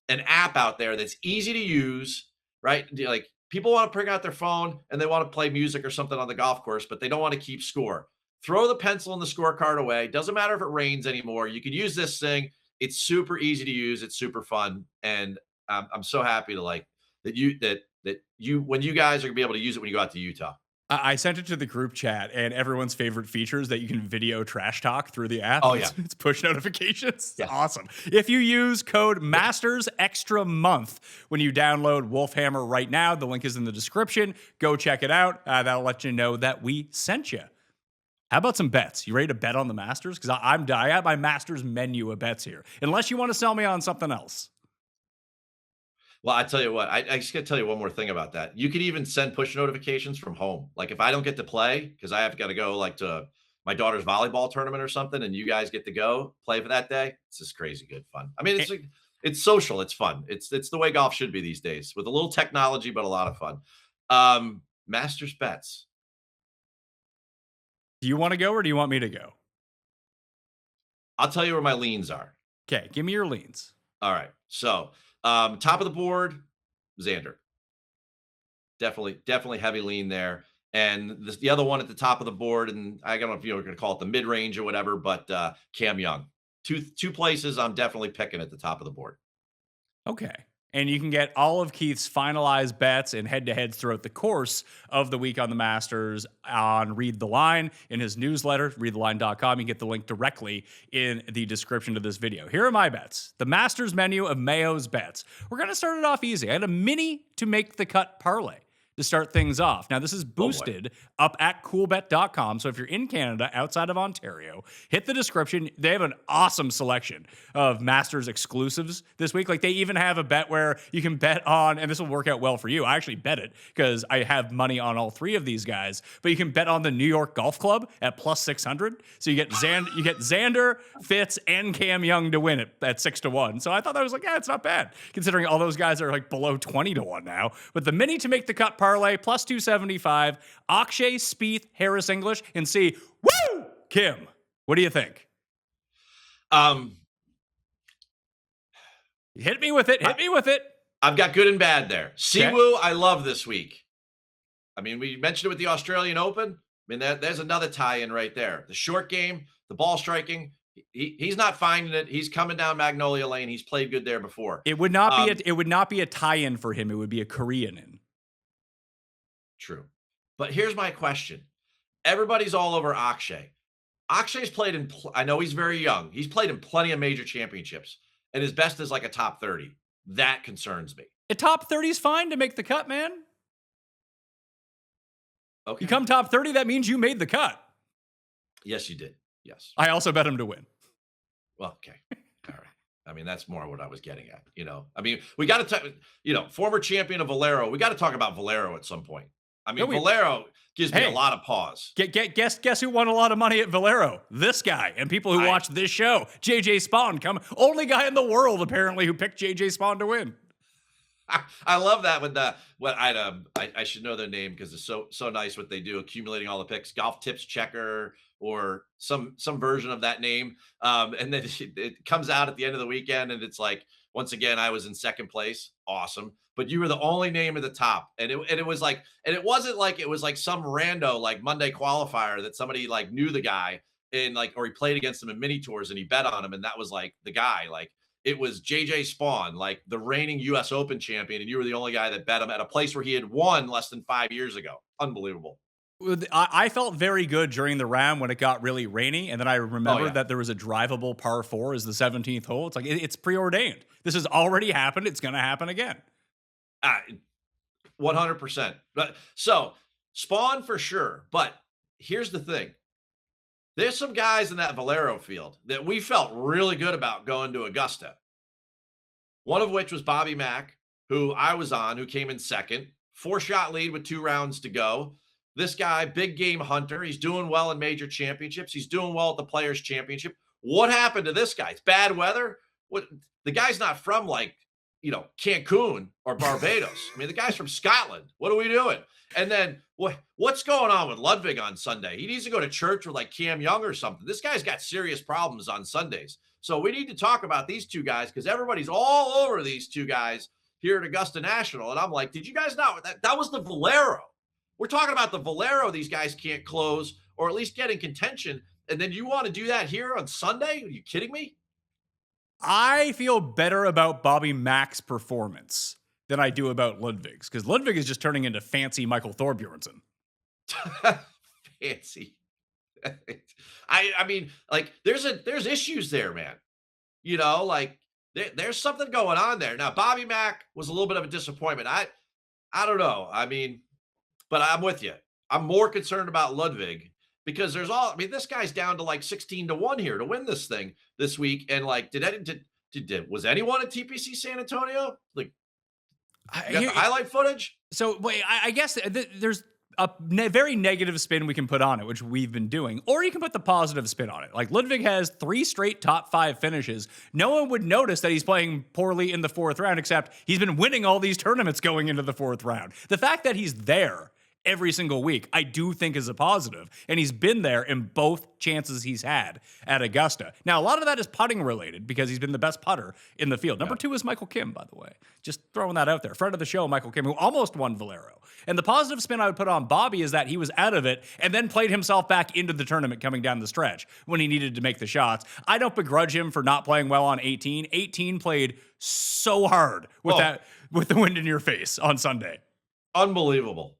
an app out there that's easy to use, right? Like people want to bring out their phone and they want to play music or something on the golf course, but they don't want to keep score. Throw the pencil and the scorecard away. Doesn't matter if it rains anymore. You can use this thing. It's super easy to use. It's super fun, and I'm so happy to like that you when you guys are gonna be able to use it when you go out to Utah. I sent it to the group chat, and everyone's favorite feature is that you can video trash talk through the app. Oh, yeah. It's push notifications. Yeah. It's awesome. If you use code Masters Extra Month when you download Wolfhammer right now, the link is in the description. Go check it out. That'll let you know that we sent you. How about some bets? You ready to bet on the Masters? Because I have my Masters menu of bets here. Unless you want to sell me on something else. Well, I tell you what, I just got to tell you one more thing about that. You could even send push notifications from home. Like if I don't get to play because I have got to go like to my daughter's volleyball tournament or something, and you guys get to go play for that day, it's just crazy good fun. I mean, it's social, it's fun. It's the way golf should be these days with a little technology, but a lot of fun. Masters bets. Do you want to go or do you want me to go? I'll tell you where my leans are. Okay, give me your leans. All right. So, top of the board, Xander. Definitely heavy lean there. And the other one at the top of the board, and I don't know if you're going to call it the mid range or whatever, but Cam Young. Two places I'm definitely picking at the top of the board. Okay. And you can get all of Keith's finalized bets and head-to-heads throughout the course of the week on the Masters on Read the Line in his newsletter, readtheline.com. You can get the link directly in the description of this video. Here are my bets. The Masters menu of Mayo's bets. We're going to start it off easy. I had a mini to make the cut parlay to start things off. Now, this is boosted up at coolbet.com. So if you're in Canada, outside of Ontario, hit the description. They have an awesome selection of Masters exclusives this week. Like they even have a bet where you can bet on, and this will work out well for you. I actually bet it because I have money on all three of these guys, but you can bet on the New York Golf Club at plus 600. So you get Xander, Fitz, and Cam Young to win it at 6-1. So I thought that was like, yeah, it's not bad considering all those guys are like below 20-1 now. But the mini to make the cut parlay plus 275, Akshay, Spieth, Harris English, and see, woo, Kim. What do you think? Hit me with it. I've got good and bad there. Siwoo, I love this week. I mean, we mentioned it with the Australian Open. I mean, there's another tie-in right there. The short game, the ball striking. He's not finding it. He's coming down Magnolia Lane. He's played good there before. It would not be a tie-in for him. It would be a Korean in. True. But here's my question. Everybody's all over Akshay. Akshay's played I know he's very young. He's played in plenty of major championships, and his best is like a top 30. That concerns me. A top 30 is fine to make the cut, man. Okay. You come top 30, that means you made the cut. Yes, you did. Yes. I also bet him to win. Well, okay. All right. I mean, that's more what I was getting at, I mean, we got to former champion of Valero. We got to talk about Valero at some point. I mean, Valero gives me a lot of pause. Guess who won a lot of money at Valero? This guy and people who watch this show. JJ Spawn, only guy in the world apparently who picked JJ Spawn to win. I love that I should know their name because it's so nice what they do, accumulating all the picks. Golf Tips Checker or some version of that name, and then it comes out at the end of the weekend, and it's like, once again, I was in second place. Awesome. But you were the only name at the top. And it was like, and it wasn't like it was like some rando like Monday qualifier that somebody like knew the guy and like, or he played against him in mini tours and he bet on him. And that was like the guy. Like it was JJ Spawn, like the reigning US Open champion. And you were the only guy that bet him at a place where he had won less than 5 years ago. Unbelievable. I felt very good during the round when it got really rainy, and then I remembered that there was a drivable par 4 as the 17th hole. It's like, it's preordained. This has already happened. It's going to happen again. 100%. But so Spawn for sure. But here's the thing. There's some guys in that Valero field that we felt really good about going to Augusta. One of which was Bobby Mack, who I was on, who came in second. 4-shot lead with 2 rounds to go. This guy, big game hunter. He's doing well in major championships. He's doing well at the Players Championship. What happened to this guy? It's bad weather. What? The guy's not from Cancun or Barbados. I mean, the guy's from Scotland. What are we doing? And then what's going on with Ludwig on Sunday? He needs to go to church with like Cam Young or something. This guy's got serious problems on Sundays. So we need to talk about these two guys because everybody's all over these two guys here at Augusta National. And I'm like, did you guys know that was the Valero? We're talking about the Valero. These guys can't close or at least get in contention. And then you want to do that here on Sunday? Are you kidding me? I feel better about Bobby Mack's performance than I do about Ludwig's, because Ludwig is just turning into fancy Michael Thorbjornsen. Fancy. I mean, like there's issues there, man. There's something going on there. Now, Bobby Mack was a little bit of a disappointment. I don't know. I mean, but I'm with you. I'm more concerned about Ludwig because this guy's down to like 16-1 here to win this thing this week. And like, was anyone at TPC San Antonio? Like, you got the highlight footage? So wait, I guess there's a very negative spin we can put on it, which we've been doing, or you can put the positive spin on it. Like Ludwig has 3 straight top 5 finishes. No one would notice that he's playing poorly in the 4th round, except he's been winning all these tournaments going into the 4th round. The fact that he's there every single week, I do think is a positive. And he's been there in both chances he's had at Augusta. Now, a lot of that is putting related because he's been the best putter in the field. Number 2 is Michael Kim, by the way. Just throwing that out there. Friend of the show, Michael Kim, who almost won Valero. And the positive spin I would put on Bobby is that he was out of it and then played himself back into the tournament coming down the stretch when he needed to make the shots. I don't begrudge him for not playing well on 18. 18 played so hard with the wind in your face on Sunday. Unbelievable.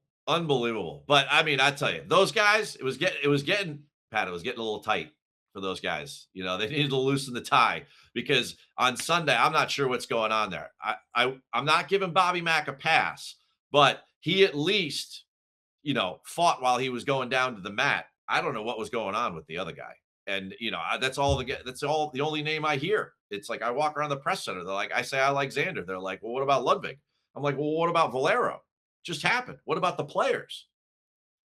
But I mean, I tell you, those guys, it was getting a little tight for those guys. They needed to loosen the tie because on Sunday, I'm not sure what's going on there. I'm not giving Bobby Mack a pass, but he at least, fought while he was going down to the mat. I don't know what was going on with the other guy. And, that's the only name I hear. It's like I walk around the press center. They're like, I say I like Xander. They're like, well, what about Ludwig? I'm like, well, what about Valero? Just happened. What about the players?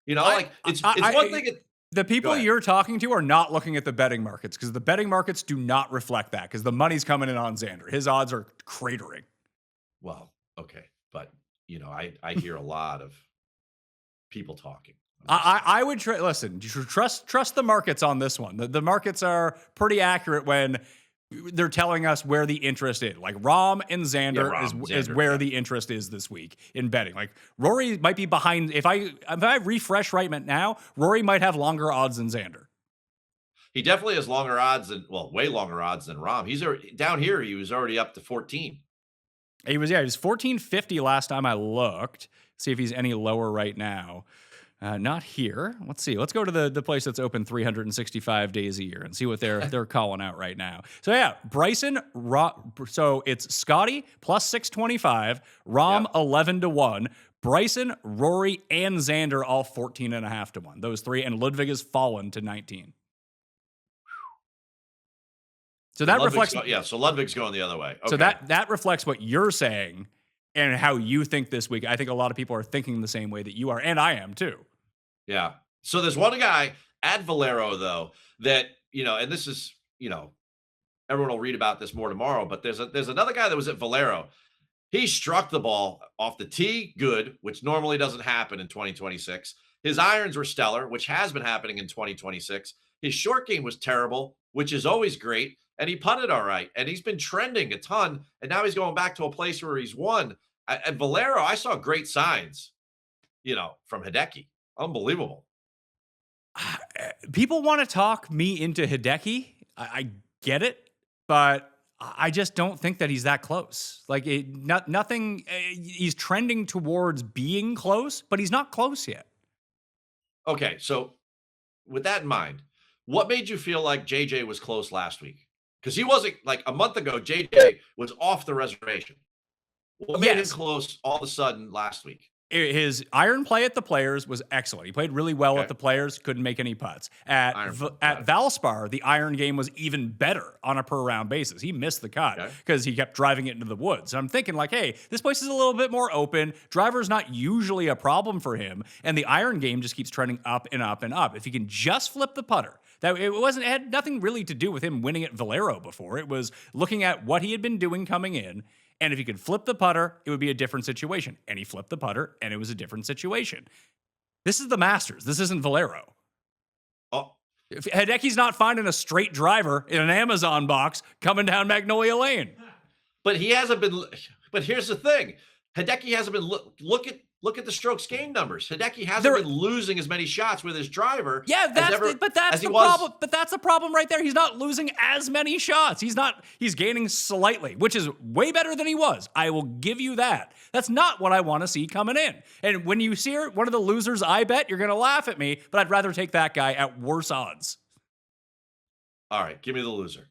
It's one thing. The people you're talking to are not looking at the betting markets because the betting markets do not reflect that because the money's coming in on Xander. His odds are cratering. Well, okay. But, I hear a lot of people talking. I would listen, trust the markets on this one. The markets are pretty accurate when they're telling us where the interest is. Like Rahm and Xander is where the interest is this week in betting. Like Rory might be behind. If I refresh right now, Rory might have longer odds than Xander. He definitely has longer odds way longer odds than Rahm. He's down here. He was already up to 14. He was 1450 last time I looked. See if he's any lower right now. Not here. Let's see. Let's go to the place that's open 365 days a year and see what they're calling out right now. So yeah, Bryson. So it's Scottie plus 625, Rahm 11-1, Bryson, Rory, and Xander all 14.5-1. Those 3, and Ludwig has fallen to 19. So that reflects. So Ludwig's going the other way. Okay. So that reflects what you're saying and how you think this week. I think a lot of people are thinking the same way that you are, and I am too. Yeah. So there's one guy at Valero though that, and this is, everyone will read about this more tomorrow, but there's another guy that was at Valero. He struck the ball off the tee good, which normally doesn't happen in 2026. His irons were stellar, which has been happening in 2026. His short game was terrible, which is always great. And he putted all right. And he's been trending a ton. And now he's going back to a place where he's won. At Valero, I saw great signs, from Hideki. Unbelievable. People want to talk me into Hideki. I get it, but I just don't think that he's that close. Like nothing. He's trending towards being close, but he's not close yet. Okay, so with that in mind, what made you feel like JJ was close last week? Because he wasn't like a month ago, JJ was off the reservation. What made him Yes. close all of a sudden last week? His iron play at the Players was excellent. He played really well at Okay. the Players, couldn't make any putts. At Iron play, got at it. Valspar, the iron game was even better on a per round basis. He missed the cut Okay. because he kept driving it into the woods. And I'm thinking like, hey, this place is a little bit more open. Driver's not usually a problem for him, and the iron game just keeps trending up and up and up. If he can just flip the putter, it had nothing really to do with him winning at Valero before. It was looking at what he had been doing coming in. And if he could flip the putter, it would be a different situation. And he flipped the putter, and it was a different situation. This is the Masters. This isn't Valero. Oh, If Hideki's not finding a straight driver in an Amazon box coming down Magnolia Lane. but he hasn't been. But here's the thing: Hideki hasn't been. Look at the strokes gained numbers. Hideki hasn't been losing as many shots with his driver. Yeah, that's the problem. But that's the problem right there. He's not losing as many shots. He's gaining slightly, which is way better than he was. I will give you that. That's not what I want to see coming in. And when you see one of the losers, I bet you're going to laugh at me, but I'd rather take that guy at worse odds. All right, give me the loser.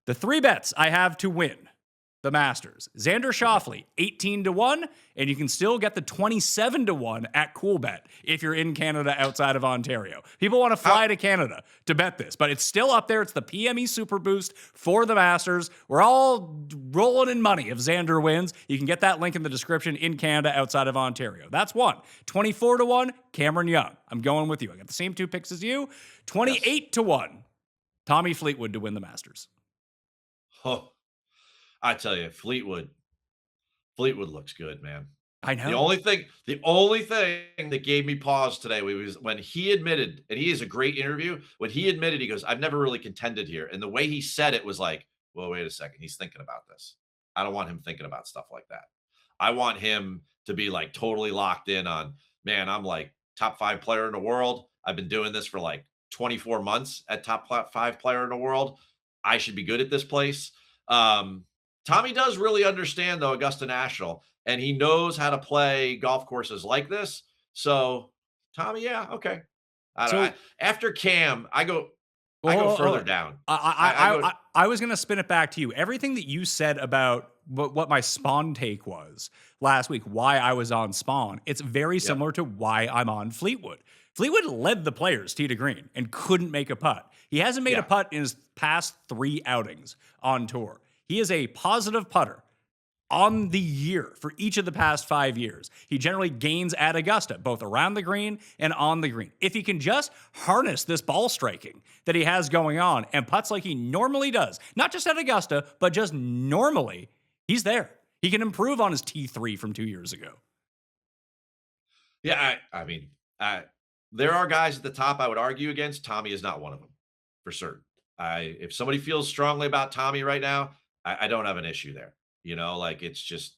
The 3 bets I have to win the Masters: Xander Schauffele, 18-1, and you can still get the 27-1 at Coolbet if you're in Canada outside of Ontario. People want to fly to Canada to bet this, but it's still up there. It's the PME Super Boost for the Masters. We're all rolling in money if Xander wins. You can get that link in the description in Canada outside of Ontario. That's one. 24-1, Cameron Young. I'm going with you. I got the same 2 picks as you. 28-1, Tommy Fleetwood to win the Masters. Oh, I tell you, Fleetwood looks good, man. I know. The only thing that gave me pause today was when he admitted, and he is a great interview. When he admitted, he goes, "I've never really contended here," and the way he said it was like, "Well, wait a second, he's thinking about this. I don't want him thinking about stuff like that. I want him to be like totally locked in on, man, I'm like top 5 player in the world. I've been doing this for like 24 months at top 5 player in the world. I should be good at this place." Tommy does really understand, though, Augusta National, and he knows how to play golf courses like this. So, Tommy, yeah, okay. I don't know. After Cam, I go further down. I was going to spin it back to you. Everything that you said about what my Spawn take was last week, why I was on Spawn, it's very similar to why I'm on Fleetwood. Fleetwood led the Players tee to green and couldn't make a putt. He hasn't made a putt in his past 3 outings on tour. He is a positive putter on the year for each of the past 5 years. He generally gains at Augusta, both around the green and on the green. If he can just harness this ball striking that he has going on and putts like he normally does, not just at Augusta, but just normally, he's there. He can improve on his T3 from 2 years ago. Yeah, I mean, there are guys at the top I would argue against. Tommy is not one of them, for certain. If somebody feels strongly about Tommy right now, I don't have an issue there. You know, like it's just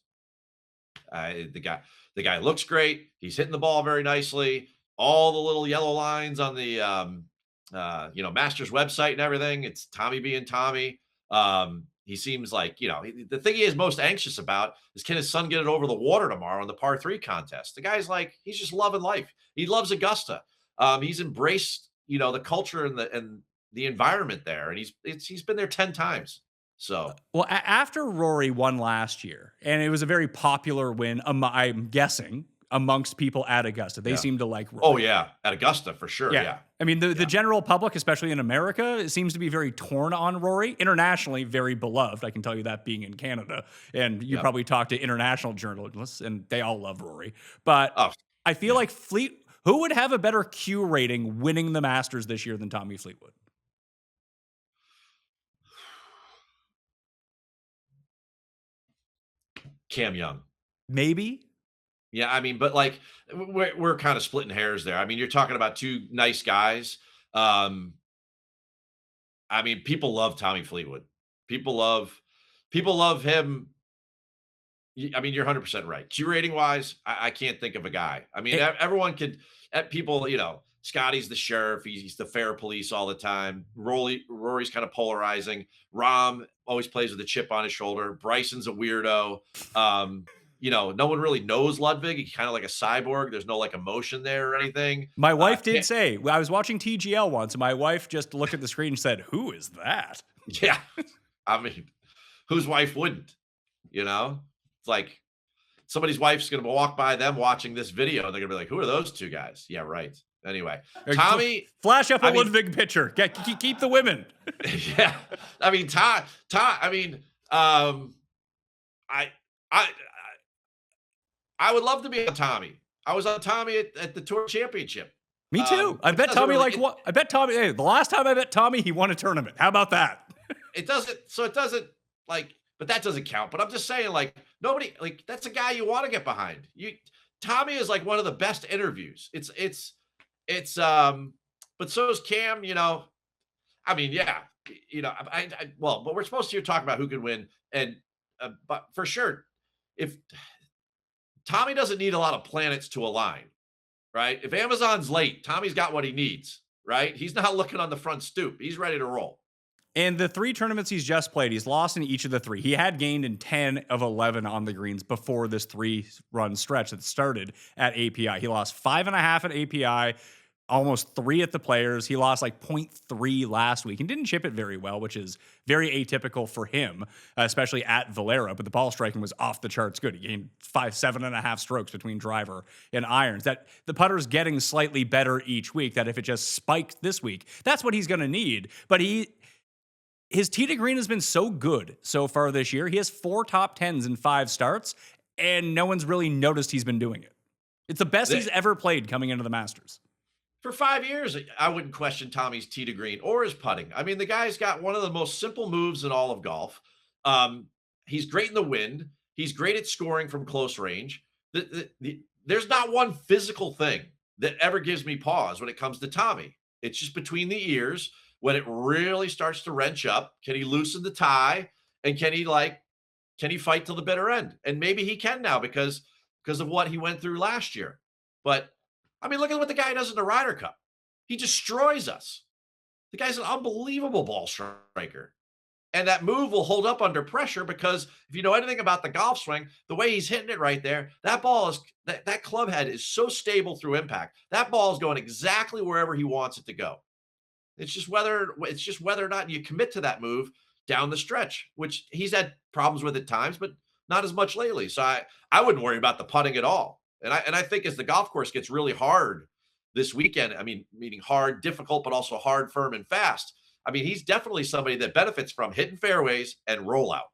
the guy looks great. He's hitting the ball very nicely. All the little yellow lines on the Masters website and everything. It's Tommy being Tommy. He seems like, the thing he is most anxious about is, can his son get it over the water tomorrow in the par 3 contest? The guy's like, he's just loving life. He loves Augusta. He's embraced, the culture and the environment there, and he's been there 10 times. So, well, after Rory won last year, and it was a very popular win, I'm guessing, amongst people at Augusta. They seem to like Rory. Oh, yeah. At Augusta, for sure. Yeah. I mean, the general public, especially in America, it seems to be very torn on Rory. Internationally, very beloved. I can tell you that, being in Canada. And you probably talk to international journalists, and they all love Rory. But I feel like who would have a better Q rating winning the Masters this year than Tommy Fleetwood? Cam Young. Maybe. Yeah, I mean, but like we're kind of splitting hairs there. I mean, you're talking about 2 nice guys. I mean, people love Tommy Fleetwood. People love him. I mean, you're 100% right. Q rating wise, I can't think of a guy. I mean, everyone could. People, Scottie's the sheriff. He's the fair police all the time. Rory's kind of polarizing. Rahm always plays with a chip on his shoulder. Bryson's a weirdo. no one really knows Ludwig. He's kind of like a cyborg. There's no like emotion there or anything. My wife did say, I was watching TGL once, and my wife just looked at the screen and said, "Who is that?" Yeah. I mean, whose wife wouldn't? It's like somebody's wife's going to walk by them watching this video, and they're going to be like, "Who are those two guys?" Yeah, right. Anyway, Tommy, flash up a Ludwig picture. Keep the women. Yeah. I mean, I would love to be on Tommy. I was on Tommy at the Tour Championship. Me too. I bet Tommy I bet Tommy. Hey, the last time I bet Tommy, he won a tournament. How about that? But that doesn't count. But I'm just saying, like, nobody, like, that's a guy you want to get behind. Tommy is like one of the best interviews. But so is Cam. I mean, yeah. But we're supposed to talk about who can win, but for sure, if Tommy doesn't need a lot of planets to align, right? If Amazon's late, Tommy's got what he needs, right? He's not looking on the front stoop. He's ready to roll. And the 3 tournaments he's just played, he's lost in each of the 3. He had gained in 10 of 11 on the greens before this 3-run stretch that started at API. He lost 5.5 at API, almost 3 at the Players. He lost like 0.3 last week and didn't chip it very well, which is very atypical for him, especially at Valero. But the ball striking was off the charts good. He gained 7.5 strokes between driver and irons. That the putter's getting slightly better each week, that if it just spiked this week, that's what he's going to need. But his tee to green has been so good so far this year. He has 4 top 10s in 5 starts, and no one's really noticed he's been doing it. It's the best he's ever played coming into the Masters. For 5 years, I wouldn't question Tommy's tee to green or his putting. I mean, the guy's got one of the most simple moves in all of golf. He's great in the wind. He's great at scoring from close range. There's not one physical thing that ever gives me pause when it comes to Tommy. It's just between the ears. When it really starts to wrench up, can he loosen the tie, and can he fight till the bitter end? And maybe he can now because of what he went through last year. But I mean, look at what the guy does in the Ryder Cup. He destroys us. The guy's an unbelievable ball striker. And that move will hold up under pressure because if you know anything about the golf swing, the way he's hitting it right there, that ball is that club head is so stable through impact. That ball is going exactly wherever he wants it to go. It's just whether or not you commit to that move down the stretch, which he's had problems with at times, but not as much lately. So I wouldn't worry about the putting at all. And I think as the golf course gets really hard this weekend, I mean, meaning hard, difficult, but also hard, firm, and fast. I mean, he's definitely somebody that benefits from hitting fairways and rollout.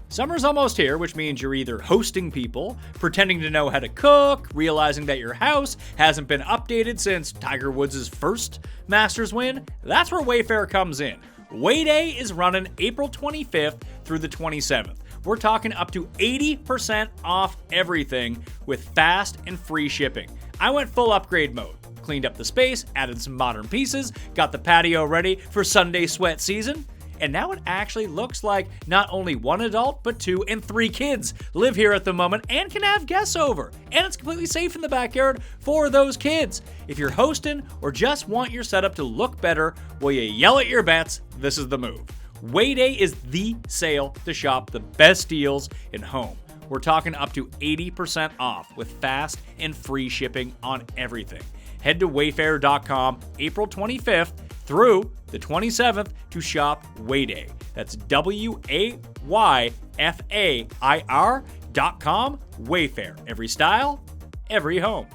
Summer's almost here, which means you're either hosting people, pretending to know how to cook, realizing that your house hasn't been updated since Tiger Woods' first Masters win. That's where Wayfair comes in. Way Day is running April 25th through the 27th. We're talking up to 80% off everything with fast and free shipping. I went full upgrade mode. Cleaned up the space, added some modern pieces, got the patio ready for Sunday sweat season. And now it actually looks like not only 1 adult, but 2 and 3 kids live here at the moment and can have guests over. And it's completely safe in the backyard for those kids. If you're hosting or just want your setup to look better while you yell at your bets, this is the move. Way Day is the sale to shop the best deals in home. We're talking up to 80% off with fast and free shipping on everything. Head to wayfair.com April 25th through the 27th to shop Wayday. That's WAYFAIR.com. Wayfair. Every style, every home.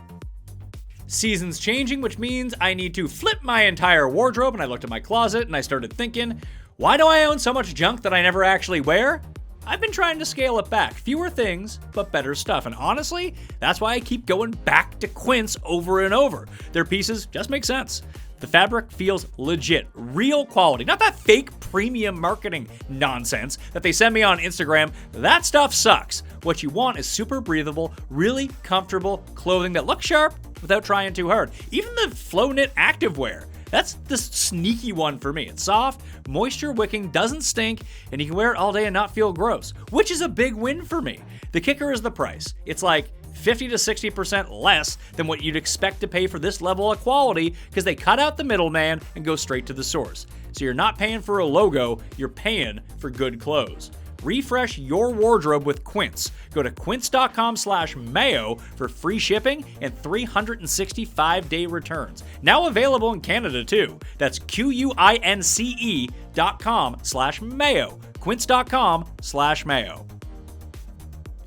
Season's changing, which means I need to flip my entire wardrobe, and I looked at my closet and I started thinking, why do I own so much junk that I never actually wear? I've been trying to scale it back. Fewer things, but better stuff. And honestly, that's why I keep going back to Quince over and over. Their pieces just make sense. The fabric feels legit, real quality, not that fake premium marketing nonsense that they send me on Instagram. That stuff sucks. What you want is super breathable, really comfortable clothing that looks sharp without trying too hard. Even the Flow Knit activewear. That's the sneaky one for me. It's soft, moisture wicking, doesn't stink, and you can wear it all day and not feel gross, which is a big win for me. The kicker is the price. It's like 50 to 60% less than what you'd expect to pay for this level of quality because they cut out the middleman and go straight to the source. So you're not paying for a logo, you're paying for good clothes. Refresh your wardrobe with Quince. Go to quince.com/mayo for free shipping and 365-day returns. Now available in Canada too. That's QUINCE.com/mayo. Quince.com/mayo.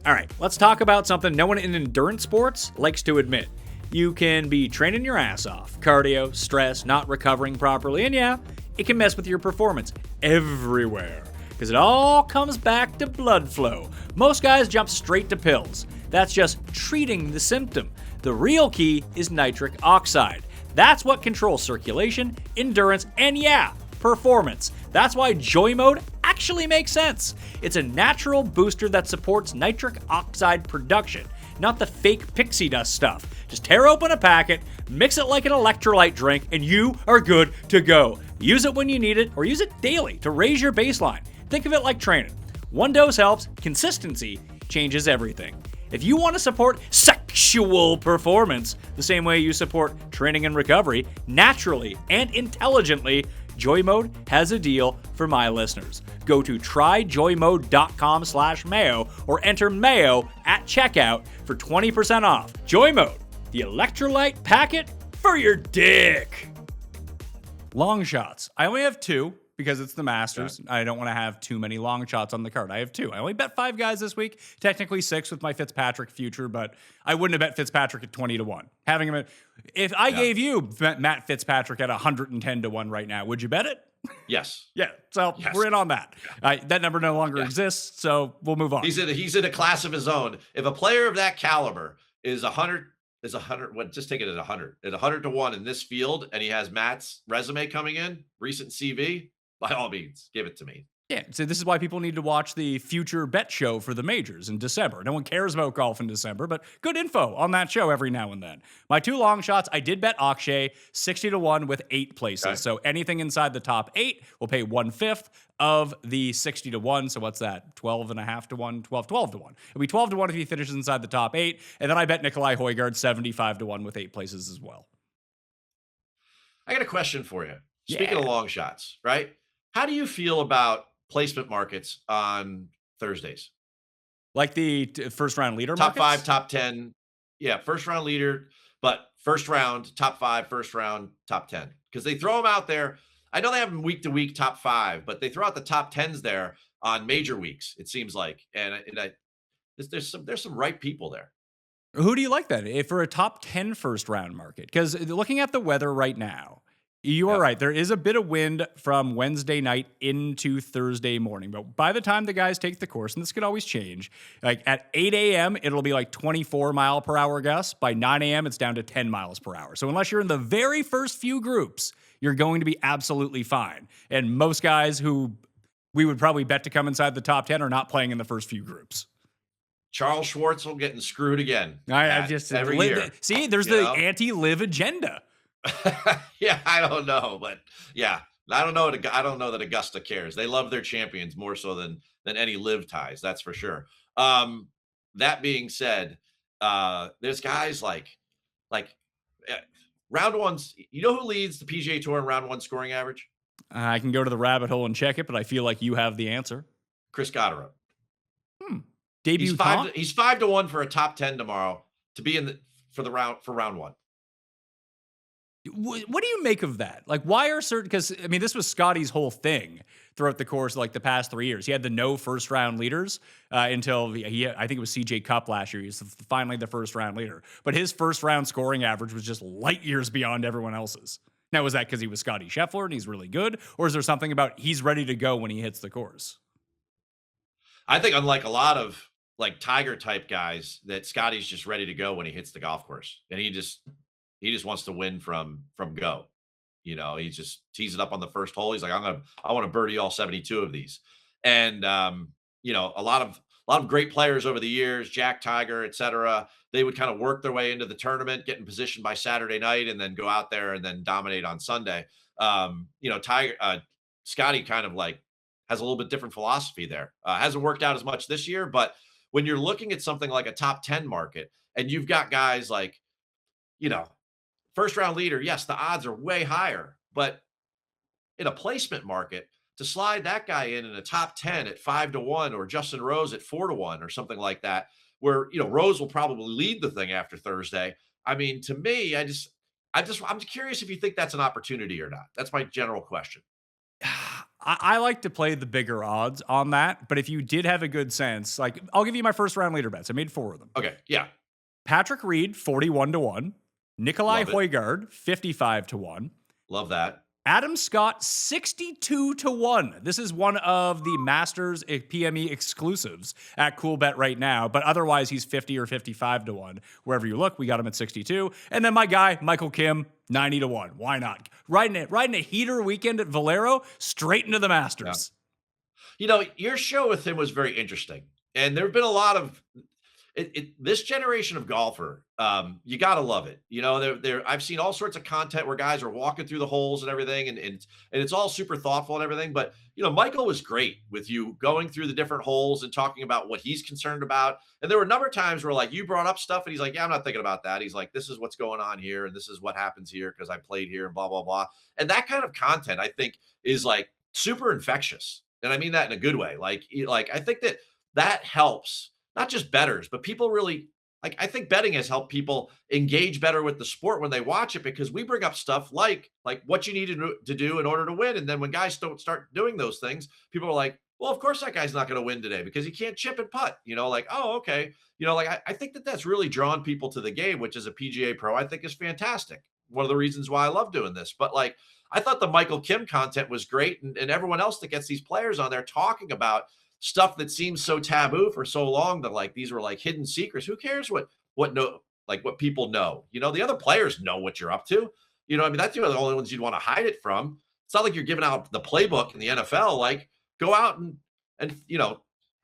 All right, let's talk about something no one in endurance sports likes to admit. You can be training your ass off, cardio, stress, not recovering properly, and yeah, it can mess with your performance everywhere. Because it all comes back to blood flow. Most guys jump straight to pills. That's just treating the symptom. The real key is nitric oxide. That's what controls circulation, endurance, and yeah, performance. That's why Joy Mode actually makes sense. It's a natural booster that supports nitric oxide production, not the fake pixie dust stuff. Just tear open a packet, mix it like an electrolyte drink, and you are good to go. Use it when you need it, or use it daily to raise your baseline. Think of it like training. One dose helps, consistency changes everything. If you want to support sexual performance the same way you support training and recovery, naturally and intelligently, Joy Mode has a deal for my listeners. Go to tryjoymode.com/mayo or enter Mayo at checkout for 20% off. Joy Mode, the electrolyte packet for your dick. Long shots. I only have two because it's the Masters. Yeah. I don't want to have too many long shots on the card. I have two. I only bet 5 guys this week. Technically 6 with my Fitzpatrick future, but I wouldn't have bet Fitzpatrick at 20-1. Having him if I gave you Matt Fitzpatrick at 110-1 right now, would you bet it? Yes. Yeah. So we're in on that. That number no longer exists, so we'll move on. He's in a class of his own. If a player of that caliber is 100, just take it at 100. At 100-1 in this field, and he has Matt's resume coming in, recent CV, by all means, give it to me. Yeah, so this is why people need to watch the future bet show for the majors in December. No one cares about golf in December, but good info on that show every now and then. My 2 long shots, I did bet Akshay 60-1 with 8 places. Okay. So anything inside the top 8 will pay 1/5 of the 60-1. So what's that? 12.5-1, 12-1. It'll be 12-1 if he finishes inside the top 8. And then I bet Nikolai Højgaard 75-1 with 8 places as well. I got a question for you. Speaking of long shots, right? How do you feel about placement markets on Thursdays? Like the first round leader top markets? 5, top 10. Yeah, first round leader, but first round, top 5, first round, top 10. Because they throw them out there. I know they have them week to week top 5, but they throw out the top 10s there on major weeks, it seems like. And there's some right people there. Who do you like then for a top 10 first round market? Because looking at the weather right now, you are right. There is a bit of wind from Wednesday night into Thursday morning. But by the time the guys take the course, and this could always change, like at 8 a.m., it'll be like 24 mile per hour gusts. By 9 a.m., it's down to 10 miles per hour. So unless you're in the very first few groups, you're going to be absolutely fine. And most guys who we would probably bet to come inside the top 10 are not playing in the first few groups. Charles Schwartzel getting screwed again. I just every year. See, there's the anti-live agenda. Yeah, I don't know, but yeah, I don't know that Augusta cares. They love their champions more so than any live ties. That's for sure. That being said, there's guys like round ones. You know who leads the PGA Tour in round 1 scoring average? I can go to the rabbit hole and check it, but I feel like you have the answer. Chris Gotterup. Debutant. He's 5-1 for a top 10 tomorrow to be for round 1. What do you make of that? Like, why are certain? Because I mean, this was Scottie's whole thing throughout the course of like the past 3 years. He had the no first round leaders until I think it was CJ Cup last year. He was finally the first round leader, but his first round scoring average was just light years beyond everyone else's. Now, was that because he was Scottie Scheffler and he's really good, or is there something about he's ready to go when he hits the course? I think unlike a lot of like Tiger type guys, that Scottie's just ready to go when he hits the golf course, and he just wants to win from go. You know, he just tees it up on the first hole. He's like, I want to birdie all 72 of these. And you know, a lot of great players over the years, Jack, Tiger, etc. They would kind of work their way into the tournament, get in position by Saturday night, and then go out there and then dominate on Sunday. You know, Scottie kind of like has a little bit different philosophy there. Hasn't worked out as much this year, but when you're looking at something like a top 10 market and you've got guys like, you know, first round leader, yes, the odds are way higher, but in a placement market, to slide that guy in a top 10 at 5-1, or Justin Rose at 4-1 or something like that, where, Rose will probably lead the thing after Thursday. I mean, to me, I'm curious if you think that's an opportunity or not. That's my general question. I like to play the bigger odds on that, but if you did have a good sense, like I'll give you my first round leader bets. I made 4 of them. Okay. Yeah. Patrick Reed, 41-1. Nikolai Love it. Højgaard, 55-1. Love that. Adam Scott, 62-1. This is one of the Masters PME exclusives at CoolBet right now, but otherwise he's 50 or 55-1. Wherever you look, we got him at 62. And then my guy, Michael Kim, 90-1. Why not? Riding a heater weekend at Valero, straight into the Masters. Yeah. Your show with him was very interesting. And there have been a lot of this generation of golfer, you got to love it. I've seen all sorts of content where guys are walking through the holes and everything, and it's all super thoughtful and everything. But, Michael was great with you going through the different holes and talking about what he's concerned about. And there were a number of times where, like, you brought up stuff and he's like, yeah, I'm not thinking about that. He's like, this is what's going on here, and this is what happens here because I played here and blah, blah, blah. And that kind of content, I think, is like super infectious. And I mean that in a good way. Like I think that helps not just bettors, but people really, like, I think betting has helped people engage better with the sport when they watch it, because we bring up stuff like what you need to do in order to win. And then when guys don't start doing those things, people are like, well, of course that guy's not going to win today because he can't chip and putt, like, oh, okay. I think that's really drawn people to the game, which as a PGA pro, I think is fantastic. One of the reasons why I love doing this. But I thought the Michael Kim content was great. And everyone else that gets these players on there talking about stuff that seems so taboo for so long, that these were hidden secrets. Who cares what people know? The other players know what you're up to. I mean, that's the only ones you'd want to hide it from. It's not like you're giving out the playbook in the NFL. Go out and I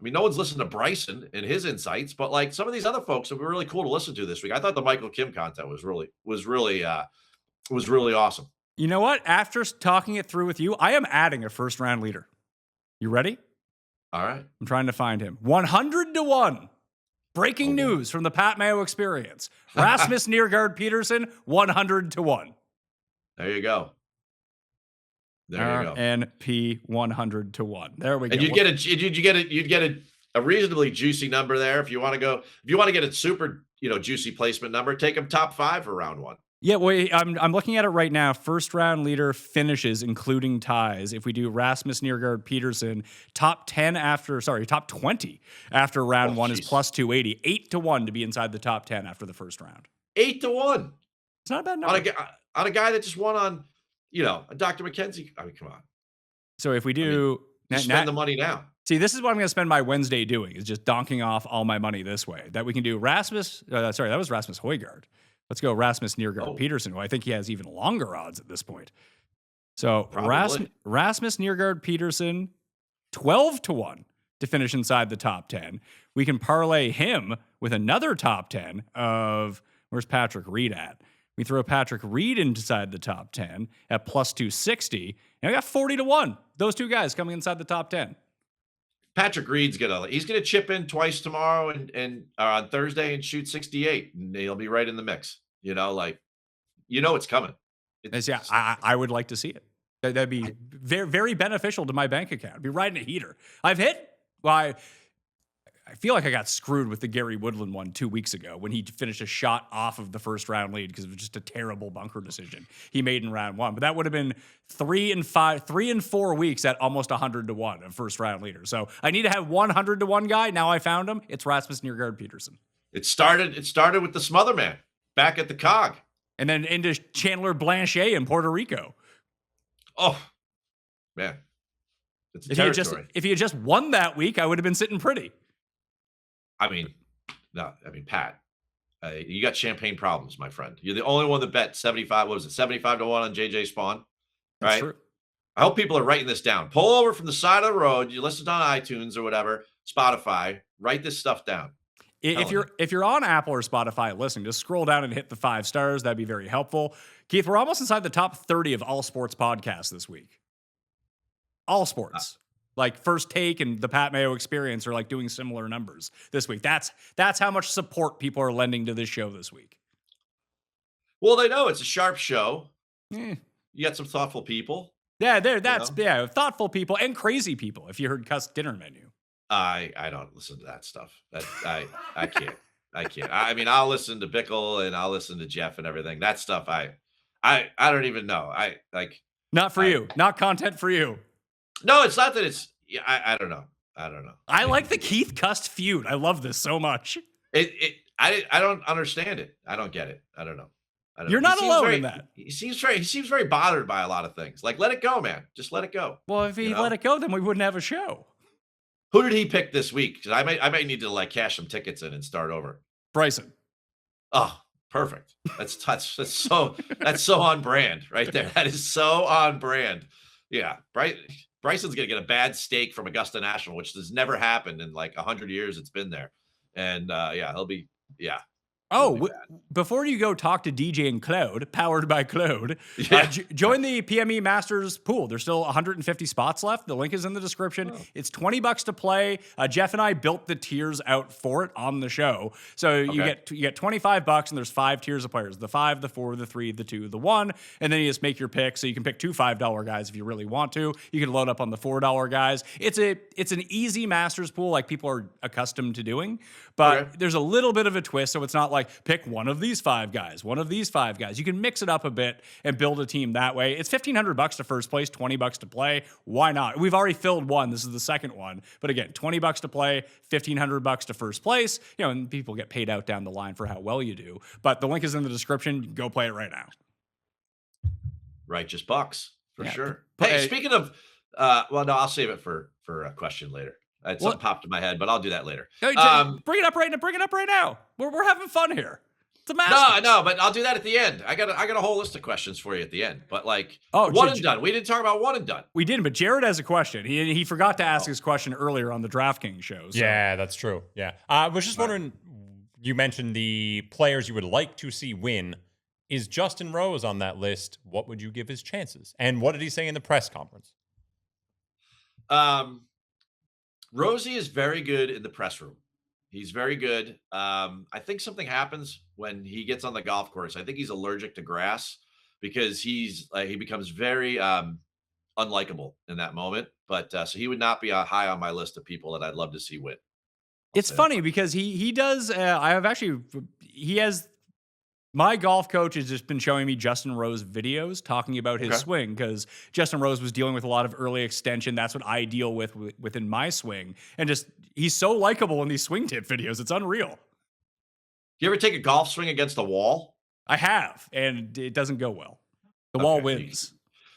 mean, no one's listened to Bryson and his insights, but some of these other folks would be really cool to listen to this week. I thought the Michael Kim content was really awesome. You know what? After talking it through with you, I am adding a first round leader. You ready? All right. I'm trying to find him. 100-1. Breaking news from the Pat Mayo experience. Rasmus Niergaard Peterson, 100-1. There you go. There you go. NP 100-1. There we go. And you'd get a reasonably juicy number there. If you want to get a super, juicy placement number, take them top 5 for round 1. Yeah, wait, I'm looking at it right now. First round leader finishes, including ties. If we do Rasmus Niergaard Peterson, top 20 after round 1 is plus 280. 8-1 to be inside the top 10 after the first round. 8-1. It's not a bad number. On a guy that just won on, Dr. McKenzie. I mean, come on. So if we do... spend the money now. See, this is what I'm going to spend my Wednesday doing, is just donking off all my money this way. That we can do that was Rasmus Højgaard. Let's go Rasmus Niergaard Peterson, who I think he has even longer odds at this point. So Rasmus Niergaard Peterson, 12-1 to finish inside the top 10. We can parlay him with another top 10 of, where's Patrick Reed at? We throw Patrick Reed inside the top 10 at plus 260. And I got 40-1. Those two guys coming inside the top 10. Patrick Reed's gonna chip in twice tomorrow and on Thursday and shoot 68, and he'll be right in the mix. It's coming. I would like to see it. That'd be very, very beneficial to my bank account. I'd be riding a heater. I feel like I got screwed with the Gary Woodland one 2 weeks ago when he finished a shot off of the first round lead because it was just a terrible bunker decision he made in round 1. But that would have been 3 and 4 weeks at almost 100-1 of first round leader. So I need to have 100-1 guy. Now I found him. It's Rasmus Niergaard Peterson. It started with the Smother Man back at the Cog, and then into Chandler Blanchet in Puerto Rico. Oh man, it's a territory. If he had just won that week, I would have been sitting pretty. Pat, you got champagne problems, my friend. You're the only one that bet 75. What was it? 75-1 on JJ Spawn, right? That's true. I hope people are writing this down. Pull over from the side of the road. You listen on iTunes or whatever, Spotify. Write this stuff down. If you're on Apple or Spotify listening, just scroll down and hit the 5 stars. That'd be very helpful. Keith, we're almost inside the top 30 of all sports podcasts this week. All sports. First Take and the Pat Mayo Experience are doing similar numbers this week. That's how much support people are lending to this show this week. Well, they know it's a sharp show. You got some thoughtful people. Yeah, that's thoughtful people and crazy people. If you heard Cuss dinner menu, I don't listen to that stuff. I can't. I can't. I mean, I'll listen to Bickle and I'll listen to Jeff and everything. That stuff I don't even know. Not for you. Not content for you. No, it's not that it's. Yeah, I don't know. I don't know. I like the Keith Cuss feud. I love this so much. I don't understand it. I don't get it. I don't know. You're not alone in that. He seems very bothered by a lot of things. Like, let it go, man. Just let it go. Well, if he let it go, then we wouldn't have a show. Who did he pick this week? Because I might need to like cash some tickets in and start over. Bryson. Oh, perfect. That's so on brand right there. That is so on brand. Yeah, Bryson's gonna get a bad steak from Augusta National, which has never happened in like 100 years. It's been there, and he'll be. Oh, before you go talk to DJ and Claude, powered by Claude, join the PME Masters pool. There's still 150 spots left. The link is in the description. Oh. It's $20 to play. Jeff and I built the tiers out for it on the show. So you get $25 and there's 5 tiers of players. The 5, the 4, the 3, the 2, the 1. And then you just make your pick. So you can pick 2 $5 guys if you really want to. You can load up on the $4 guys. It's an easy Masters pool like people are accustomed to doing. But there's a little bit of a twist. So it's not like pick one of these 5 guys, one of these 5 guys. You can mix it up a bit and build a team that way. It's $1,500 to first place, $20 to play. Why not? We've already filled one. This is the second one. But again, $20 to play, $1,500 to first place. And people get paid out down the line for how well you do. But the link is in the description. Go play it right now. Righteous bucks for sure. Hey, speaking of, I'll save it for a question later. Something popped in my head, but I'll do that later. Bring it up right now. Bring it up right now. We're having fun here. It's a Masters. No, but I'll do that at the end. I got a whole list of questions for you at the end. But like, one and done. We didn't talk about one and done. We didn't, but Jared has a question. He forgot to ask his question earlier on the DraftKings show. So. Yeah, that's true. Yeah, I was just wondering. You mentioned the players you would like to see win. Is Justin Rose on that list? What would you give his chances? And what did he say in the press conference? Rosie is very good in the press room. He's very good. I think something happens when he gets on the golf course. I think he's allergic to grass because he becomes very unlikable in that moment. But so he would not be high on my list of people that I'd love to see win. It's funny because he does. He has. My golf coach has just been showing me Justin Rose videos talking about his swing because Justin Rose was dealing with a lot of early extension. That's what I deal with within my swing. And just he's so likable in these swing tip videos. It's unreal. You ever take a golf swing against a wall? I have, and it doesn't go well. The wall wins.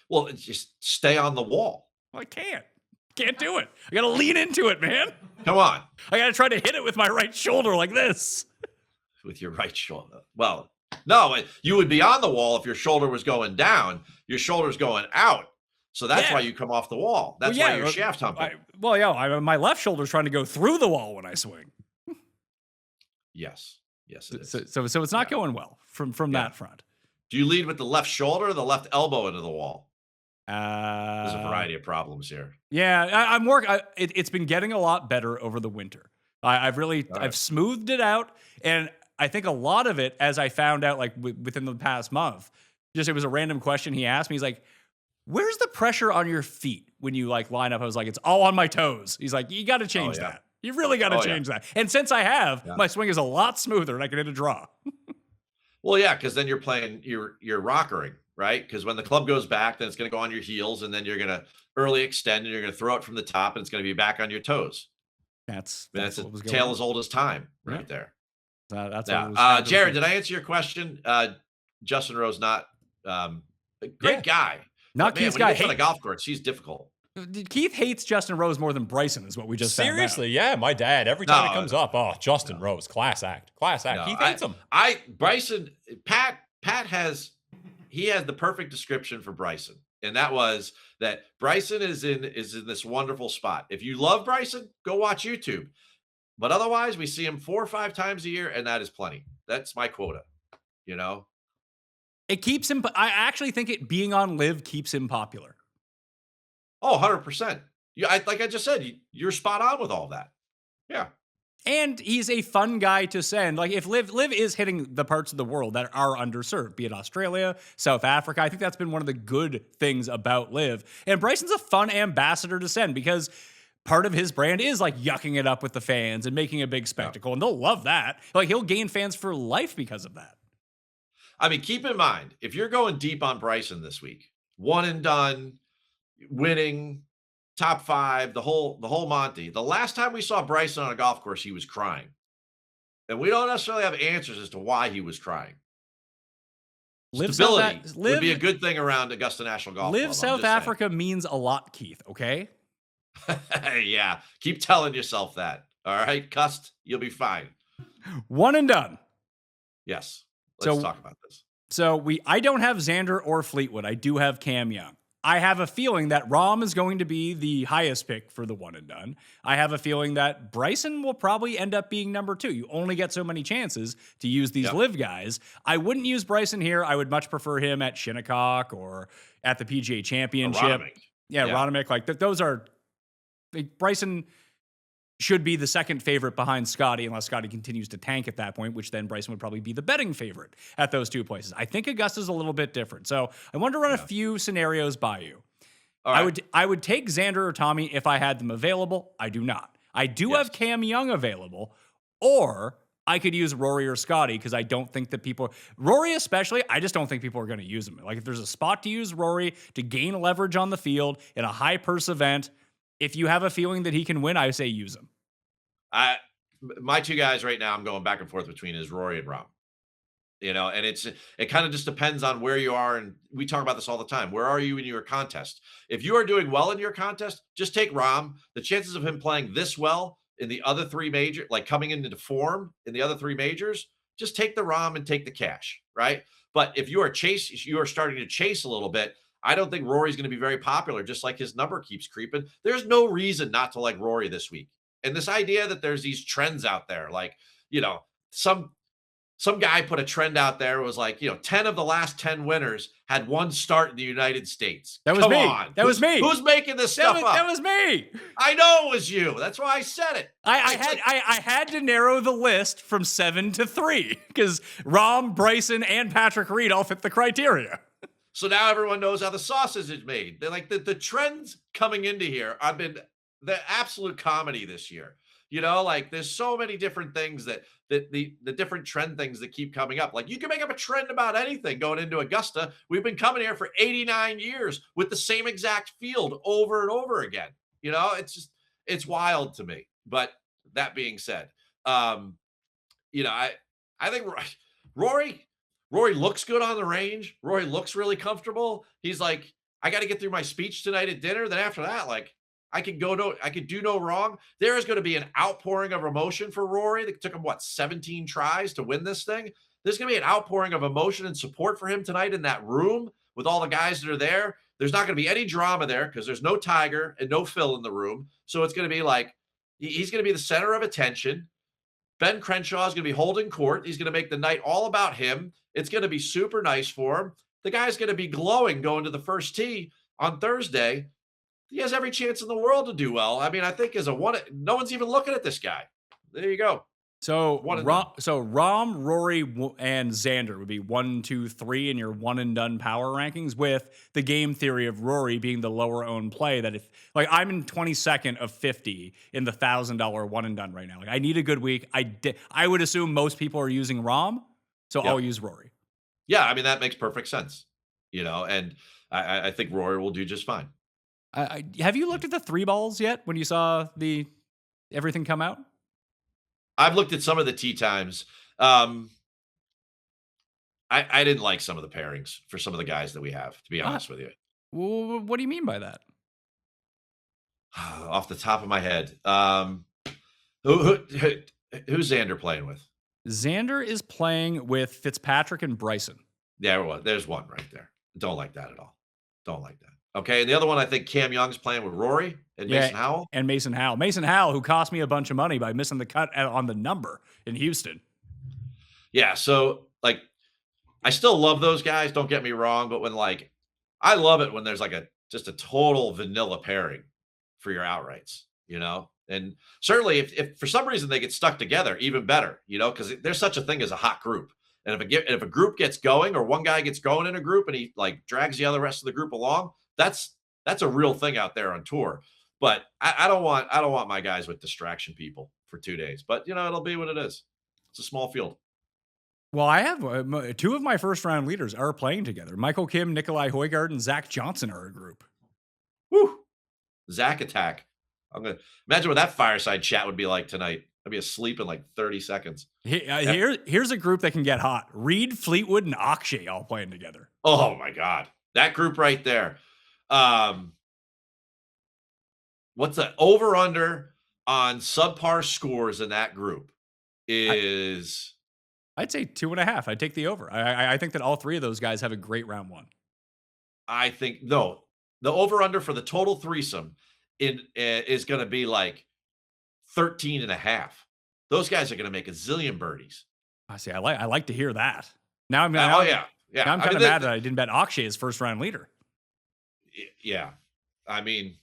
Well, just stay on the wall. I can't do it. I got to lean into it, man. Come on. I got to try to hit it with my right shoulder like this. With your right shoulder. Well, no, you would be on the wall if your shoulder was going down. Your shoulder's going out. So that's why you come off the wall. That's why you're shaft humping. My left shoulder's trying to go through the wall when I swing. Yes, it is. So it's not going well from that front. Do you lead with the left shoulder or the left elbow into the wall? There's a variety of problems here. Yeah, I'm working. It's been getting a lot better over the winter. I've smoothed it out, and I think a lot of it, as I found out, like within the past month, it was a random question he asked me. He's like, "Where's the pressure on your feet when you like line up?" I was like, "It's all on my toes." He's like, "You got to change that. You really got to change that." And since I have, my swing is a lot smoother, and I can hit a draw. Well, yeah, because then you're playing, you're rockering, right? Because when the club goes back, then it's going to go on your heels, and then you're going to early extend, and you're going to throw it from the top, and it's going to be back on your toes. That's a tale as old as time, right there. That's Jared, did I answer your question? Justin Rose, not a great guy. Not Keith's guy. On a golf course, he's difficult. Keith hates Justin Rose more than Bryson, is what we just seriously. Yeah, my dad. Every time it comes up, Justin Rose, class act. No, Keith hates him. Pat has the perfect description for Bryson, and that was that Bryson is in this wonderful spot. If you love Bryson, go watch YouTube. But otherwise, we see him 4 or 5 times a year, and that is plenty. That's my quota, It keeps him. I actually think being on Live keeps him popular. Oh, 100%. Like I just said, you're spot on with all that. Yeah. And he's a fun guy to send. Like if Liv is hitting the parts of the world that are underserved, be it Australia, South Africa. I think that's been one of the good things about Liv. And Bryson's a fun ambassador to send because part of his brand is like yucking it up with the fans and making a big spectacle. And they'll love that. Like he'll gain fans for life because of that. I mean, keep in mind, if you're going deep on Bryson this week, one and done, winning, top 5, the whole Monty. The last time we saw Bryson on a golf course, he was crying. And we don't necessarily have answers as to why he was crying. Stability would be a good thing around Augusta National Golf Club. South Africa means a lot, Keith, okay? Yeah. Keep telling yourself that. All right, Cust, you'll be fine. One and done. Yes. Let's talk about this. So I don't have Xander or Fleetwood. I do have Cam Young. I have a feeling that Rahm is going to be the highest pick for the one and done. I have a feeling that Bryson will probably end up being number 2. You only get so many chances to use these live guys. I wouldn't use Bryson here. I would much prefer him at Shinnecock or at the PGA Championship. Rodemick. Like those are Bryson should be the second favorite behind Scottie unless Scottie continues to tank at that point, which then Bryson would probably be the betting favorite at those 2 places. I think Augusta's a little bit different. So I wanted to run a few scenarios by you. Right. I would take Xander or Tommy if I had them available. I do not. I do have Cam Young available, or I could use Rory or Scottie because I don't think that Rory especially, I just don't think people are going to use him. Like if there's a spot to use Rory to gain leverage on the field in a high purse event, if you have a feeling that he can win, I say use him. My 2 guys right now I'm going back and forth between is Rory and Rahm. And it kind of just depends on where you are. And we talk about this all the time. Where are you in your contest? If you are doing well in your contest, just take Rahm. The chances of him playing this well in the other 3 major, like coming into form in the other 3 majors, just take the Rahm and take the cash, right? But if you are starting to chase a little bit, I don't think Rory's going to be very popular, just like his number keeps creeping. There's no reason not to like Rory this week. And this idea that there's these trends out there, like, some guy put a trend out there. It was like, 10 of the last 10 winners had one start in the United States. That was me. That was me. Who's making this stuff up? That was me. I know it was you. That's why I said it. I had to narrow the list from 7 to 3 because Rahm, Bryson, and Patrick Reed all fit the criteria. So now everyone knows how the sausage is made. They're like the trends coming into here have been the absolute comedy this year. Like there's so many different things that the different trend things that keep coming up. Like you can make up a trend about anything going into Augusta. We've been coming here for 89 years with the same exact field over and over again. It's wild to me. But that being said, I think Rory looks good on the range. Rory looks really comfortable. He's like, I got to get through my speech tonight at dinner. Then after that, like, I could do no wrong. There is going to be an outpouring of emotion for Rory. That took him 17 tries to win this thing. There's going to be an outpouring of emotion and support for him tonight in that room with all the guys that are there. There's not going to be any drama there because there's no Tiger and no Phil in the room. So it's going to be like he's going to be the center of attention. Ben Crenshaw is going to be holding court. He's going to make the night all about him. It's going to be super nice for him. The guy's going to be glowing going to the first tee on Thursday. He has every chance in the world to do well. I mean, I think no one's even looking at this guy. There you go. So Rahm, Rory, and Xander would be 1, 2, 3 in your one and done power rankings, with the game theory of Rory being the lower owned play. That if I'm in 22nd of 50 in the $1,000 one and done right now. Like I need a good week. I would assume most people are using Rahm, so I'll use Rory. Yeah, I mean that makes perfect sense. And I think Rory will do just fine. Have you looked at the 3 balls yet when you saw everything come out? I've looked at some of the tee times. I didn't like some of the pairings for some of the guys that we have, to be honest with you. Well, what do you mean by that? Off the top of my head. Who's Xander playing with? Xander is playing with Fitzpatrick and Bryson. Yeah, there's one right there. Don't like that at all. Don't like that. Okay, and the other one, I think Cam Young's playing with Rory and Mason Howell. And Mason Howell. Mason Howell, who cost me a bunch of money by missing the cut on the number in Houston. Yeah, so, I still love those guys, don't get me wrong, but when, I love it when there's, just a total vanilla pairing for your outrights, And certainly if for some reason they get stuck together, even better, because there's such a thing as a hot group. And if a group gets going, or one guy gets going in a group and he like drags the other rest of the group along, that's a real thing out there on tour. But I don't want my guys with distraction people for 2 days. But it'll be what it is. It's a small field. Well, I have two of my first round leaders are playing together. Michael Kim, Nikolai Højgaard, and Zach Johnson are a group. Woo! Zach attack. I'm gonna imagine what that fireside chat would be like tonight. I'd be asleep in like 30 seconds. Here's a group that can get hot. Reed, Fleetwood, and Akshay all playing together. Oh my God. That group right there. What's the over under on subpar scores in that group is I'd say 2.5. I'd take the over. I think that all three of those guys have a great round one. I think no. The over under for the total threesome is going to be like 13.5. Those guys are going to make a zillion birdies. I see. I like to hear that. Now I'm oh yeah. Now I'm kind of mad that I didn't bet Akshay as first round leader. Yeah. I mean,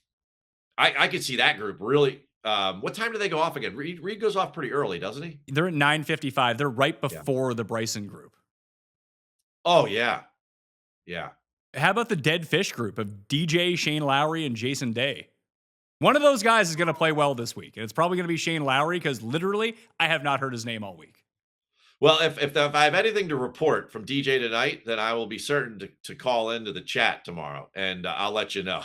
I could see that group really. What time do they go off again? Reed goes off pretty early, doesn't he? They're at 9:55. They're right before the Bryson group. Oh yeah. Yeah. How about the dead fish group of DJ, Shane Lowry, and Jason Day? One of those guys is going to play well this week, and it's probably going to be Shane Lowry because literally I have not heard his name all week. Well, if I have anything to report from DJ tonight, then I will be certain to call into the chat tomorrow, and I'll let you know.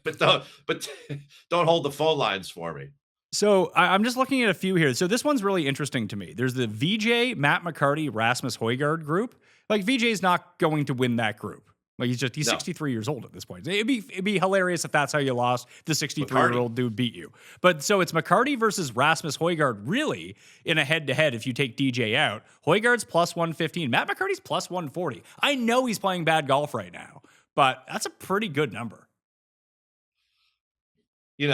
but don't hold the phone lines for me. So I'm just looking at a few here. So this one's really interesting to me. There's the VJ, Matt McCarty, Rasmus Højgaard group. Like VJ's not going to win that group. Like he's 63 years old at this point. It'd be hilarious if that's how you lost. The 63-year-old dude beat you. But so it's McCarty versus Rasmus Højgaard really in a head-to-head if you take DJ out. Højgaard's plus 115. Matt McCarty's plus 140. I know he's playing bad golf right now, but that's a pretty good number. I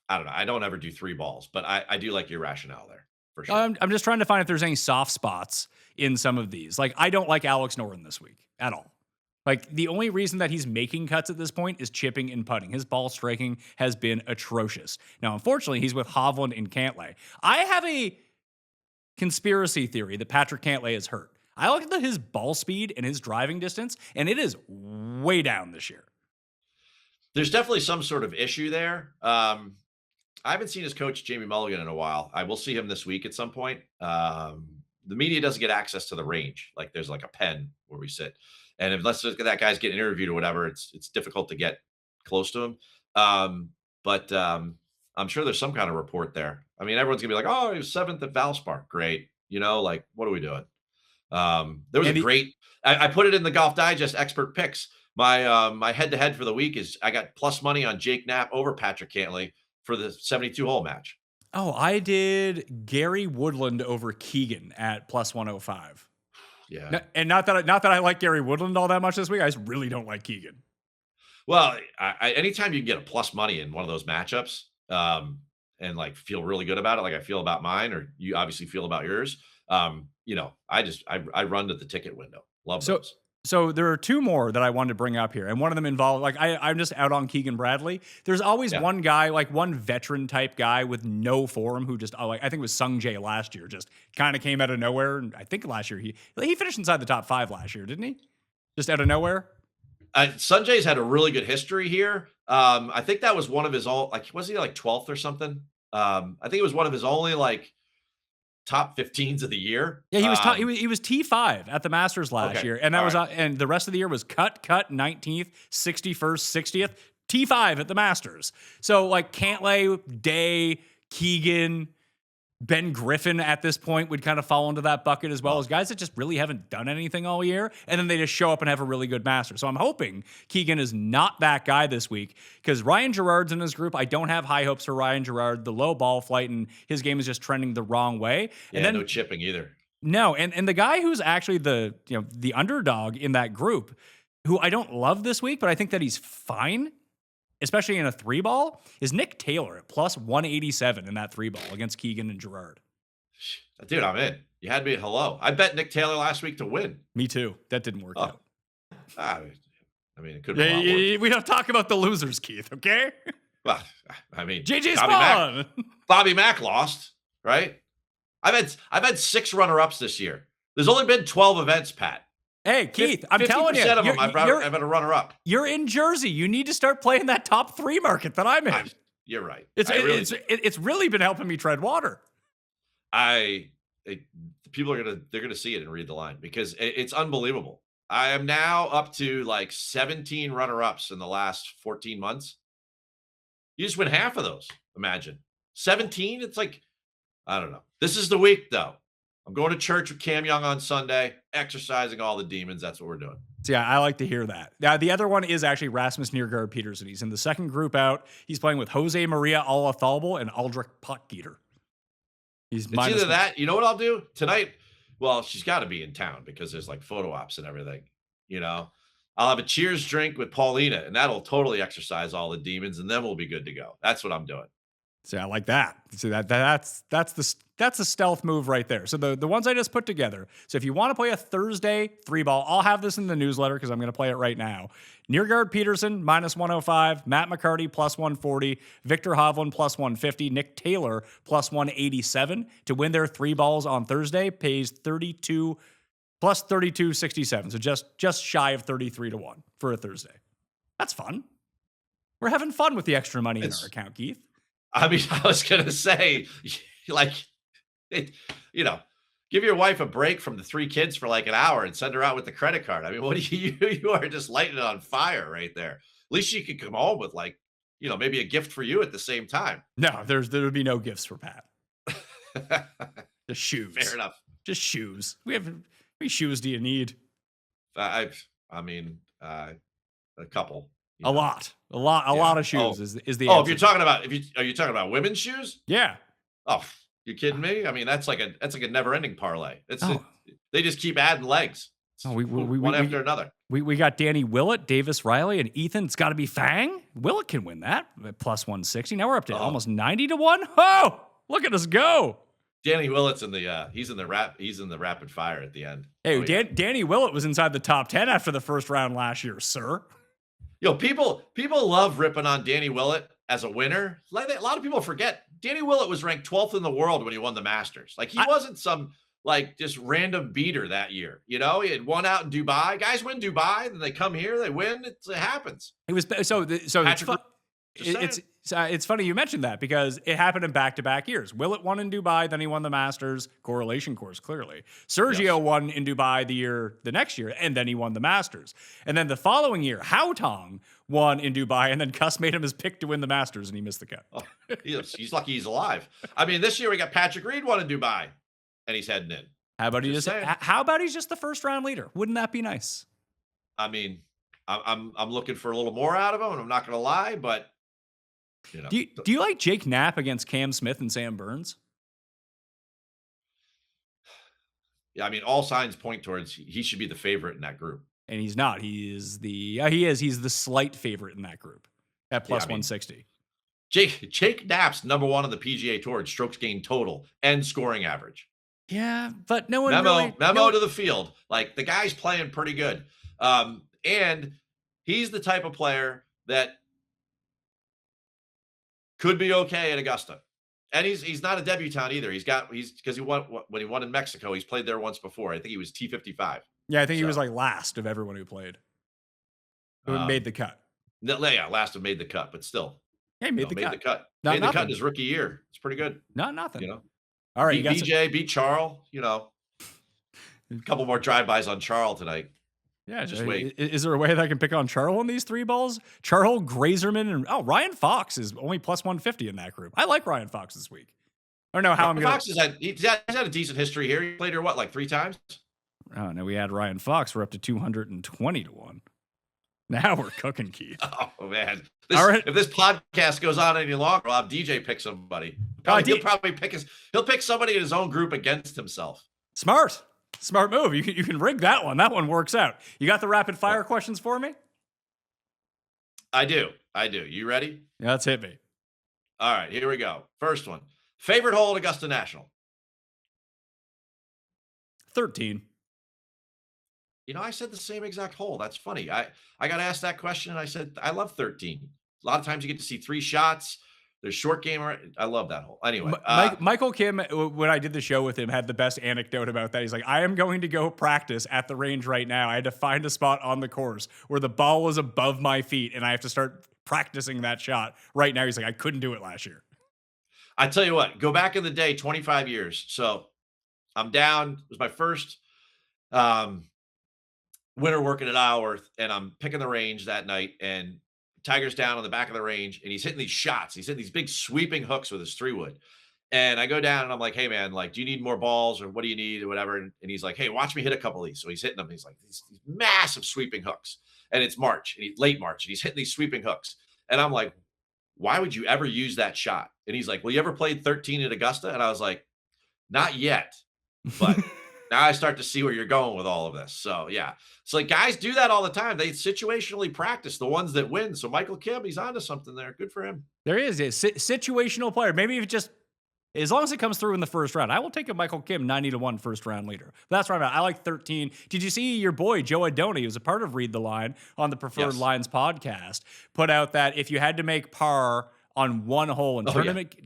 don't know. I don't ever do three balls, but I do like your rationale there. For sure. I'm just trying to find if there's any soft spots in some of these. Like, I don't like Alex Noren this week at all. Like, the only reason that he's making cuts at this point is chipping and putting. His ball striking has been atrocious. Now, unfortunately, he's with Hovland and Cantlay. I have a conspiracy theory that Patrick Cantlay is hurt. I look at his ball speed and his driving distance, and it is way down this year. There's definitely some sort of issue there. I haven't seen his coach, Jamie Mulligan, in a while. I will see him this week at some point. The media doesn't get access to the range. Like there's like a pen where we sit. And unless that guy's getting interviewed or whatever, it's difficult to get close to him. But I'm sure there's some kind of report there. I mean, everyone's gonna be like, oh, he was 7th at Valspar. Great. Like, what are we doing? There was I put it in the Golf Digest expert picks. My head-to-head for the week is I got plus money on Jake Knapp over Patrick Cantlay for the 72-hole match. Oh, I did Gary Woodland over Keegan at plus 105. Yeah. And not that I like Gary Woodland all that much this week. I just really don't like Keegan. Well, anytime you can get a plus money in one of those matchups and like feel really good about it, like I feel about mine, or you obviously feel about yours, I run to the ticket window. Love those. So there are two more that I wanted to bring up here, and one of them involved, like I'm just out on Keegan Bradley. There's always one guy, like one veteran type guy with no form who just, I think it was Sung Jae last year, just kind of came out of nowhere. And I think last year he finished inside the top 5 last year, didn't he? Just out of nowhere. Sung Jae's had a really good history here. I think that was one of his was he like 12th or something? I think it was one of his only like top 15s of the year. Yeah, he was T5 at the Masters last year, and that was and the rest of the year was cut 19th, 61st, 60th, T5 at the Masters. So like Cantlay, Day, Keegan, Ben Griffin at this point would kind of fall into that bucket as well as guys that just really haven't done anything all year, and then they just show up and have a really good Master. So I'm hoping Keegan is not that guy this week because Ryan Gerard's in his group. I don't have high hopes for Ryan Gerard. The low ball flight and his game is just trending the wrong way. Yeah, and then, no chipping either. No, and the guy who's actually the underdog in that group, who I don't love this week, but I think that he's fine, especially in a 3-ball, is Nick Taylor at plus 187 in that 3-ball against Keegan and Gerard. Dude, I'm in. You had me at hello. I bet Nick Taylor last week to win. Me too. That didn't work out. I mean, it could be a lot worse. We don't talk about the losers, Keith, okay? Well, I mean, JJ Spawn. Bobby Mack lost, right? I've had 6 runner-ups this year. There's only been 12 events, Pat. Hey, Keith, I'm telling you. 50% of them I've had a runner-up. You're in Jersey. You need to start playing that top 3 market that I'm in. You're right. It's really been helping me tread water. People they're gonna see it and read the line because it's unbelievable. I am now up to like 17 runner-ups in the last 14 months. You just win half of those. Imagine 17. It's like, I don't know. This is the week though. I'm going to church with Cam Young on Sunday, exercising all the demons. That's what we're doing. So yeah, I like to hear that. Now, the other one is actually Rasmus Nergaard Peterson. He's in the second group out. He's playing with Jose Maria Olazabal and Aldrich Potgieter. It's either that. You know what I'll do tonight? Well, she's got to be in town because there's like photo ops and everything. You know, I'll have a cheers drink with Paulina, and that'll totally exercise all the demons, and then we'll be good to go. That's what I'm doing. See, I like that. See, that's the stealth move right there. So the ones I just put together. So if you want to play a Thursday 3-ball, I'll have this in the newsletter because I'm going to play it right now. Nergaard Peterson -105, Matt McCarty +140, Victor Hovland +150, Nick Taylor +187 to win their 3 balls on Thursday pays 32 plus 32.67. So just shy of 33 to 1 for a Thursday. That's fun. We're having fun with the extra money in our account, Keith. I mean, I was going to say, like, give your wife a break from the 3 kids for like an hour and send her out with the credit card. I mean, what do you are just lighting it on fire right there. At least she could come home with like, maybe a gift for you at the same time. No, there would be no gifts for Pat. Just shoes. Fair enough. Just shoes. How many shoes do you need? I mean, a couple. A lot of shoes is the answer. If are you talking about women's shoes? Yeah. Oh, you kidding me? I mean, that's like a never-ending parlay. They just keep adding legs. One after another. We got Danny Willett, Davis Riley, and Ethan. It's got to be Fang. Willett can win that at +160. Now we're up to almost 90 to 1. Oh, look at us go. Danny Willett's in the rapid fire at the end. Hey, Danny Willett was inside the top 10 after the first round last year, sir. People love ripping on Danny Willett as a winner. Like a lot of people forget, Danny Willett was ranked 12th in the world when he won the Masters. Like he wasn't some like just random beater that year. He had won out in Dubai. Guys win Dubai, then they come here, they win. It happens. It was it's funny you mentioned that because it happened in back-to-back years. Willett won in Dubai, then he won the Masters. Correlation course, clearly. Sergio won in Dubai the next year, and then he won the Masters. And then the following year, Hao Tong won in Dubai, and then Cuss made him his pick to win the Masters, and he missed the cut. Oh, he's lucky he's alive. I mean, this year we got Patrick Reed won in Dubai, and he's heading in. How about he's just the first-round leader? Wouldn't that be nice? I mean, I'm looking for a little more out of him, and I'm not going to lie, but Do you like Jake Knapp against Cam Smith and Sam Burns? Yeah, I mean, all signs point towards he should be the favorite in that group. And he's not. He's the slight favorite in that group at +160. Jake Knapp's number 1 on the PGA Tour in strokes gained total and scoring average. Yeah, but no one memo to the field. Like the guy's playing pretty good. And he's the type of player that could be okay at Augusta. And he's not a debutant either. Because he won when he won in Mexico, he's played there once before. I think he was T55. Yeah, I think he was like last of everyone who played. Who made the cut. Yeah, last have made the cut, but still. Yeah, made the cut. Made the cut in his rookie year. It's pretty good. Not nothing. All right, beat BJ, beat Charles, a couple more drive-bys on Charles tonight. Yeah, just wait. Is there a way that I can pick on Charles on these 3 balls? Charles, Grazerman, and Ryan Fox is only +150 in that group. I like Ryan Fox this week. I don't know how Fox he's had a decent history here. He played here like 3 times? Oh, no, we had Ryan Fox. We're up to 220 to 1. Now we're cooking, Keith. Oh man! If this podcast goes on any longer, I'll have DJ pick somebody. He'll probably pick somebody in his own group against himself. Smart move. You can rig that one. That one works out. You got the rapid fire questions for me? I do. You ready? Yeah, let's hit me. All right, here we go. First one. Favorite hole at Augusta National? 13. I said the same exact hole. That's funny. I got asked that question and I said, I love 13. A lot of times you get to see 3 shots. There's short game. I love that whole. Anyway, Michael Kim, when I did the show with him, had the best anecdote about that. He's like, I am going to go practice at the range right now. I had to find a spot on the course where the ball was above my feet, and I have to start practicing that shot right now. He's like, I couldn't do it last year. I tell you what, go back in the day, 25 years. So I'm down. It was my first winter working at Isleworth, and I'm picking the range that night, and Tiger's down on the back of the range, and he's hitting these shots. He's hitting these big sweeping hooks with his 3-wood. And I go down and I'm like, hey man, like, do you need more balls or what do you need or whatever? And he's like, hey, watch me hit a couple of these. So he's hitting them. He's like these massive sweeping hooks, and it's March and late March, and he's hitting these sweeping hooks. And I'm like, why would you ever use that shot? And he's like, well, you ever played 13 at Augusta? And I was like, not yet, but now I start to see where you're going with all of this. So yeah, it's like guys do that all the time. They situationally practice, the ones that win. So Michael Kim, he's onto something there. Good for him. There is a situational player. Maybe if it just, as long as it comes through in the first round, I will take a Michael Kim 90-1 first round leader. But that's right. I like 13. Did you see your boy Joe Adoni, who's a part of Read the Line on the Preferred Lines podcast, put out that if you had to make par on one hole in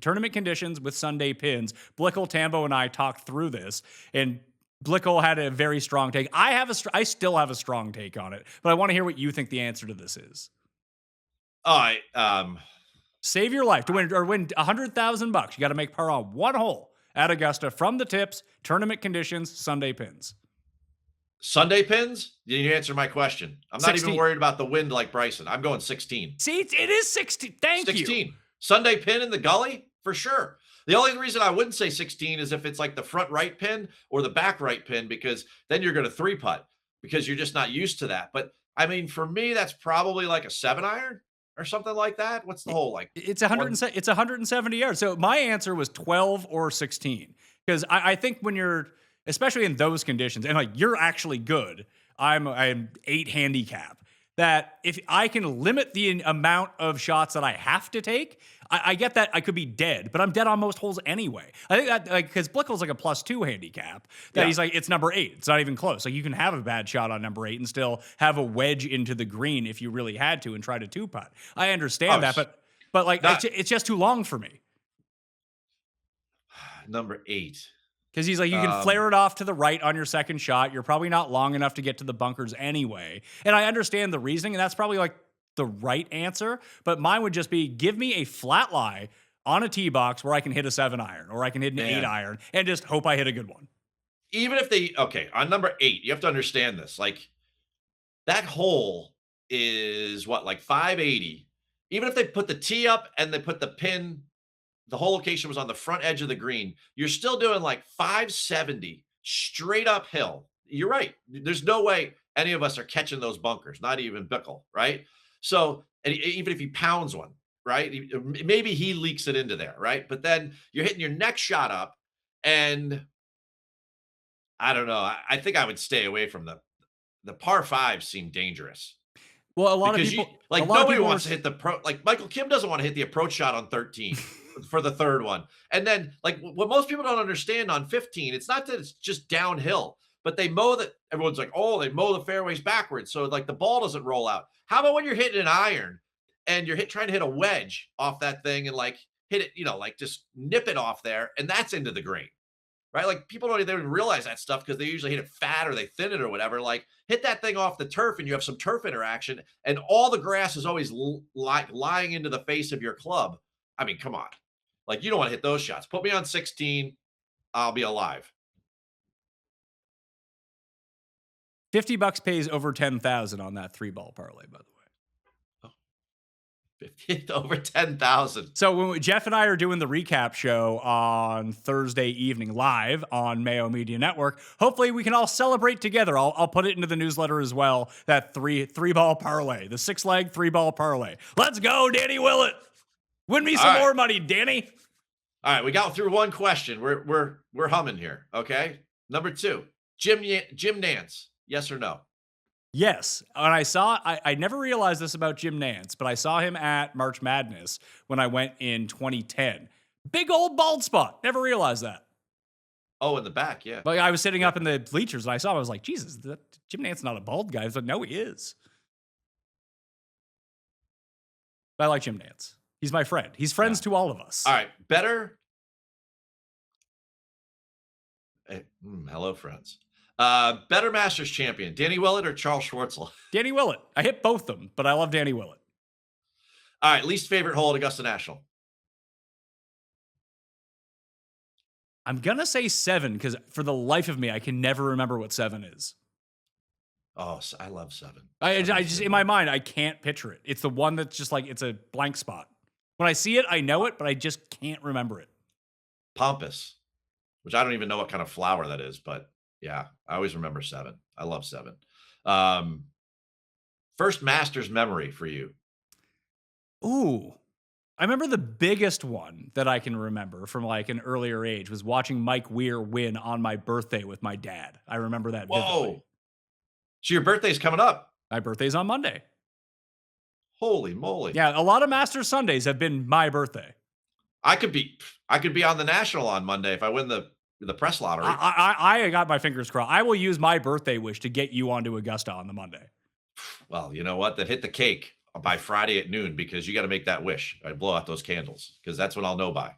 tournament conditions with Sunday pins, Blickle, Tambo, and I talked through this, and Blickle had a very strong take. I still have a strong take on it, but I want to hear what you think the answer to this is. Save your life to win $100,000. You got to make par on one hole at Augusta from the tips, tournament conditions, Sunday pins. Sunday pins? You answer my question. I'm 16. Not even worried about the wind like Bryson. I'm going 16. See, it is 16. Thank 16. you. 16. Sunday pin in the gully for sure. The only reason I wouldn't say 16 is if it's like the front right pin or the back right pin, because then you're going to 3-putt because you're just not used to that. But I mean, for me, that's probably like a 7-iron or something like that. What's the hole like? It's 170 yards. So my answer was 12 or 16 because I think when you're, especially in those conditions, and like you're actually good, I'm 8 handicap. That if I can limit the amount of shots that I have to take, I get that I could be dead, but I'm dead on most holes anyway. I think that, like, because Blickle's like a +2 handicap, that he's like, it's number 8. It's not even close. Like, you can have a bad shot on number 8 and still have a wedge into the green if you really had to and try to 2-putt. I understand that, but like, it's just too long for me. Number 8. Because he's like, you can flare it off to the right on your second shot. You're probably not long enough to get to the bunkers anyway. And I understand the reasoning, and that's probably like the right answer. But mine would just be, give me a flat lie on a tee box where I can hit a 7-iron or I can hit an 8-iron and just hope I hit a good one. Even if on number 8, you have to understand this. Like, that hole is what, like 580. Even if they put the tee up and they put the pin, the whole location was on the front edge of the green, you're still doing like 570 straight uphill. You're right. There's no way any of us are catching those bunkers, not even Bickle, right? So, and even if he pounds one, right? Maybe he leaks it into there, right? But then you're hitting your next shot up, and I don't know. I think I would stay away from the par 5s seem dangerous. Well, a lot of people, nobody wants to hit like Michael Kim doesn't want to hit the approach shot on 13 for the third one. And then like what most people don't understand on 15, it's not that it's just downhill, but they mow that everyone's like, oh, they mow the fairways backwards. So like the ball doesn't roll out. How about when you're hitting an iron and you're trying to hit a wedge off that thing and like hit it, like just nip it off there, and that's into the green. Right? Like people don't even realize that stuff because they usually hit it fat or they thin it or whatever. Like hit that thing off the turf and you have some turf interaction and all the grass is always lying into the face of your club. I mean, come on. Like you don't want to hit those shots. Put me on 16. I'll be alive. $50 pays over 10,000 on that 3-ball parlay, by the way. Over 10,000. So when Jeff and I are doing the recap show on Thursday evening live on Mayo Media Network, hopefully we can all celebrate together. I'll put it into the newsletter as well. That three-ball parlay, the 6-leg 3-ball parlay. Let's go, Danny Willett. Win me some more money, Danny. All right, we got through one question. We're humming here. Okay. Number 2, Jim Nance. Yes or no? Yes. And I never realized this about Jim Nance, but I saw him at March Madness when I went in 2010. Big old bald spot. Never realized that. Oh, in the back, yeah. Like I was sitting up in the bleachers and I saw him. I was like, Jesus, Jim Nance is not a bald guy. I was like, no, he is. But I like Jim Nantz. He's my friend. He's friends to all of us. All right. Better. Hello, friends. Better Masters champion, Danny Willett or Charles Schwartzel? Danny Willett. I hit both of them, but I love Danny Willett. All right. Least favorite hole at Augusta National? I'm going to say 7 because for the life of me, I can never remember what 7 is. Oh, I love 7. I just, in my mind, I can't picture it. It's the one that's just like, it's a blank spot. When I see it, I know it, but I just can't remember it. Pompous, which I don't even know what kind of flower that is, but yeah, I always remember 7. I love 7. First Masters memory for you? Ooh. I remember the biggest one that I can remember from like an earlier age was watching Mike Weir win on my birthday with my dad. I remember that vividly. So your birthday's coming up. My birthday's on Monday. Holy moly. Yeah, a lot of Masters Sundays have been my birthday. I could be on the National on Monday if I win the press lottery. I got my fingers crossed. I will use my birthday wish to get you onto Augusta on the Monday. Well, you know what? Then hit the cake by Friday at noon because you got to make that wish. I blow out those candles because that's what I'll know by.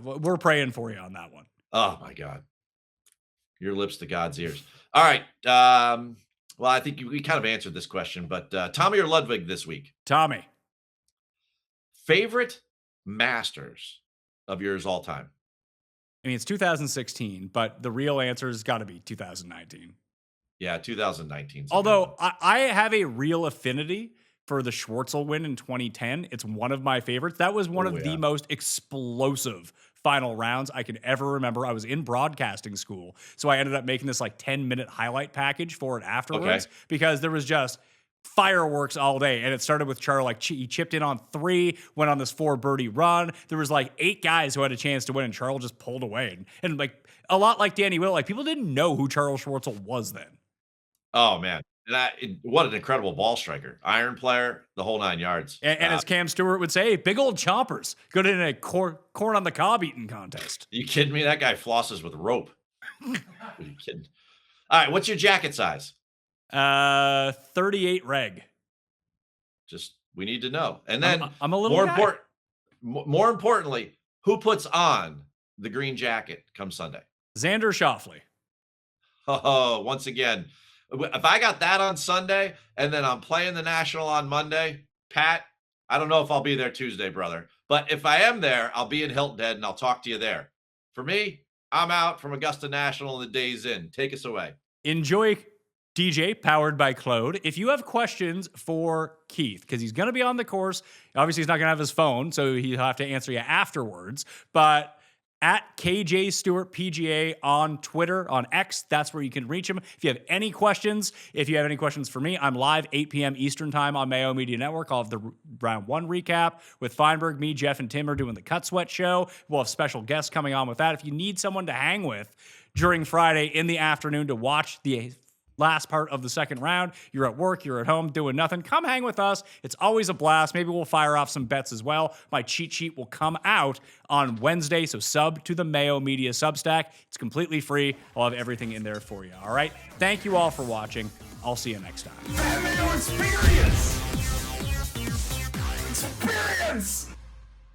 We're praying for you on that one. Oh my God. Your lips to God's ears. All right. Well, I think we kind of answered this question, but Tommy or Ludwig this week? Tommy. Favorite Masters of yours all time? I mean, it's 2016, but the real answer has got to be 2019. Yeah, 2019. Although I have a real affinity for the Schwartzel win in 2010. It's one of my favorites. That was one of the most explosive final rounds I can ever remember. I was in broadcasting school, so I ended up making this like 10-minute highlight package for it afterwards because there was just fireworks all day. And it started with Charlie, like he chipped in on 3, went on this 4 birdie run. There was like 8 guys who had a chance to win, and Charles just pulled away. And like a lot like Danny Will, like people didn't know who Charles Schwartzel was then. Oh man. What an incredible ball striker, iron player, the whole 9 yards. And as Cam Stewart would say, big old chompers. Good in a corn on the cob eating contest. You kidding me? That guy flosses with rope. Are you kidding? All right, what's your jacket size? 38 reg. Just we need to know. And then I'm a little more importantly, who puts on the green jacket come Sunday? Xander Schauffele. Oh, once again. If I got that on Sunday and then I'm playing the National on Monday, Pat, I don't know if I'll be there Tuesday, brother. But if I am there, I'll be in Hilton Head and I'll talk to you there. For me, I'm out from Augusta National and the day's in. Take us away. Enjoy DJ, powered by Claude. If you have questions for Keith, because he's going to be on the course, obviously he's not going to have his phone, so he'll have to answer you afterwards. But at KJ Stewart PGA on Twitter, on X. That's where you can reach him. If you have any questions, for me, I'm live 8 p.m. Eastern time on Mayo Media Network. I'll have the round 1 recap with Feinberg. Me, Jeff, and Tim are doing the Cut Sweat show. We'll have special guests coming on with that. If you need someone to hang with during Friday in the afternoon to watch the last part of the second round, you're at work, you're at home doing nothing, come hang with us. It's always a blast. Maybe we'll fire off some bets as well. My cheat sheet will come out on Wednesday, so sub to the Mayo Media Substack. It's completely free. I'll have everything in there for you. All right? Thank you all for watching. I'll see you next time. Mayo Experience! Experience!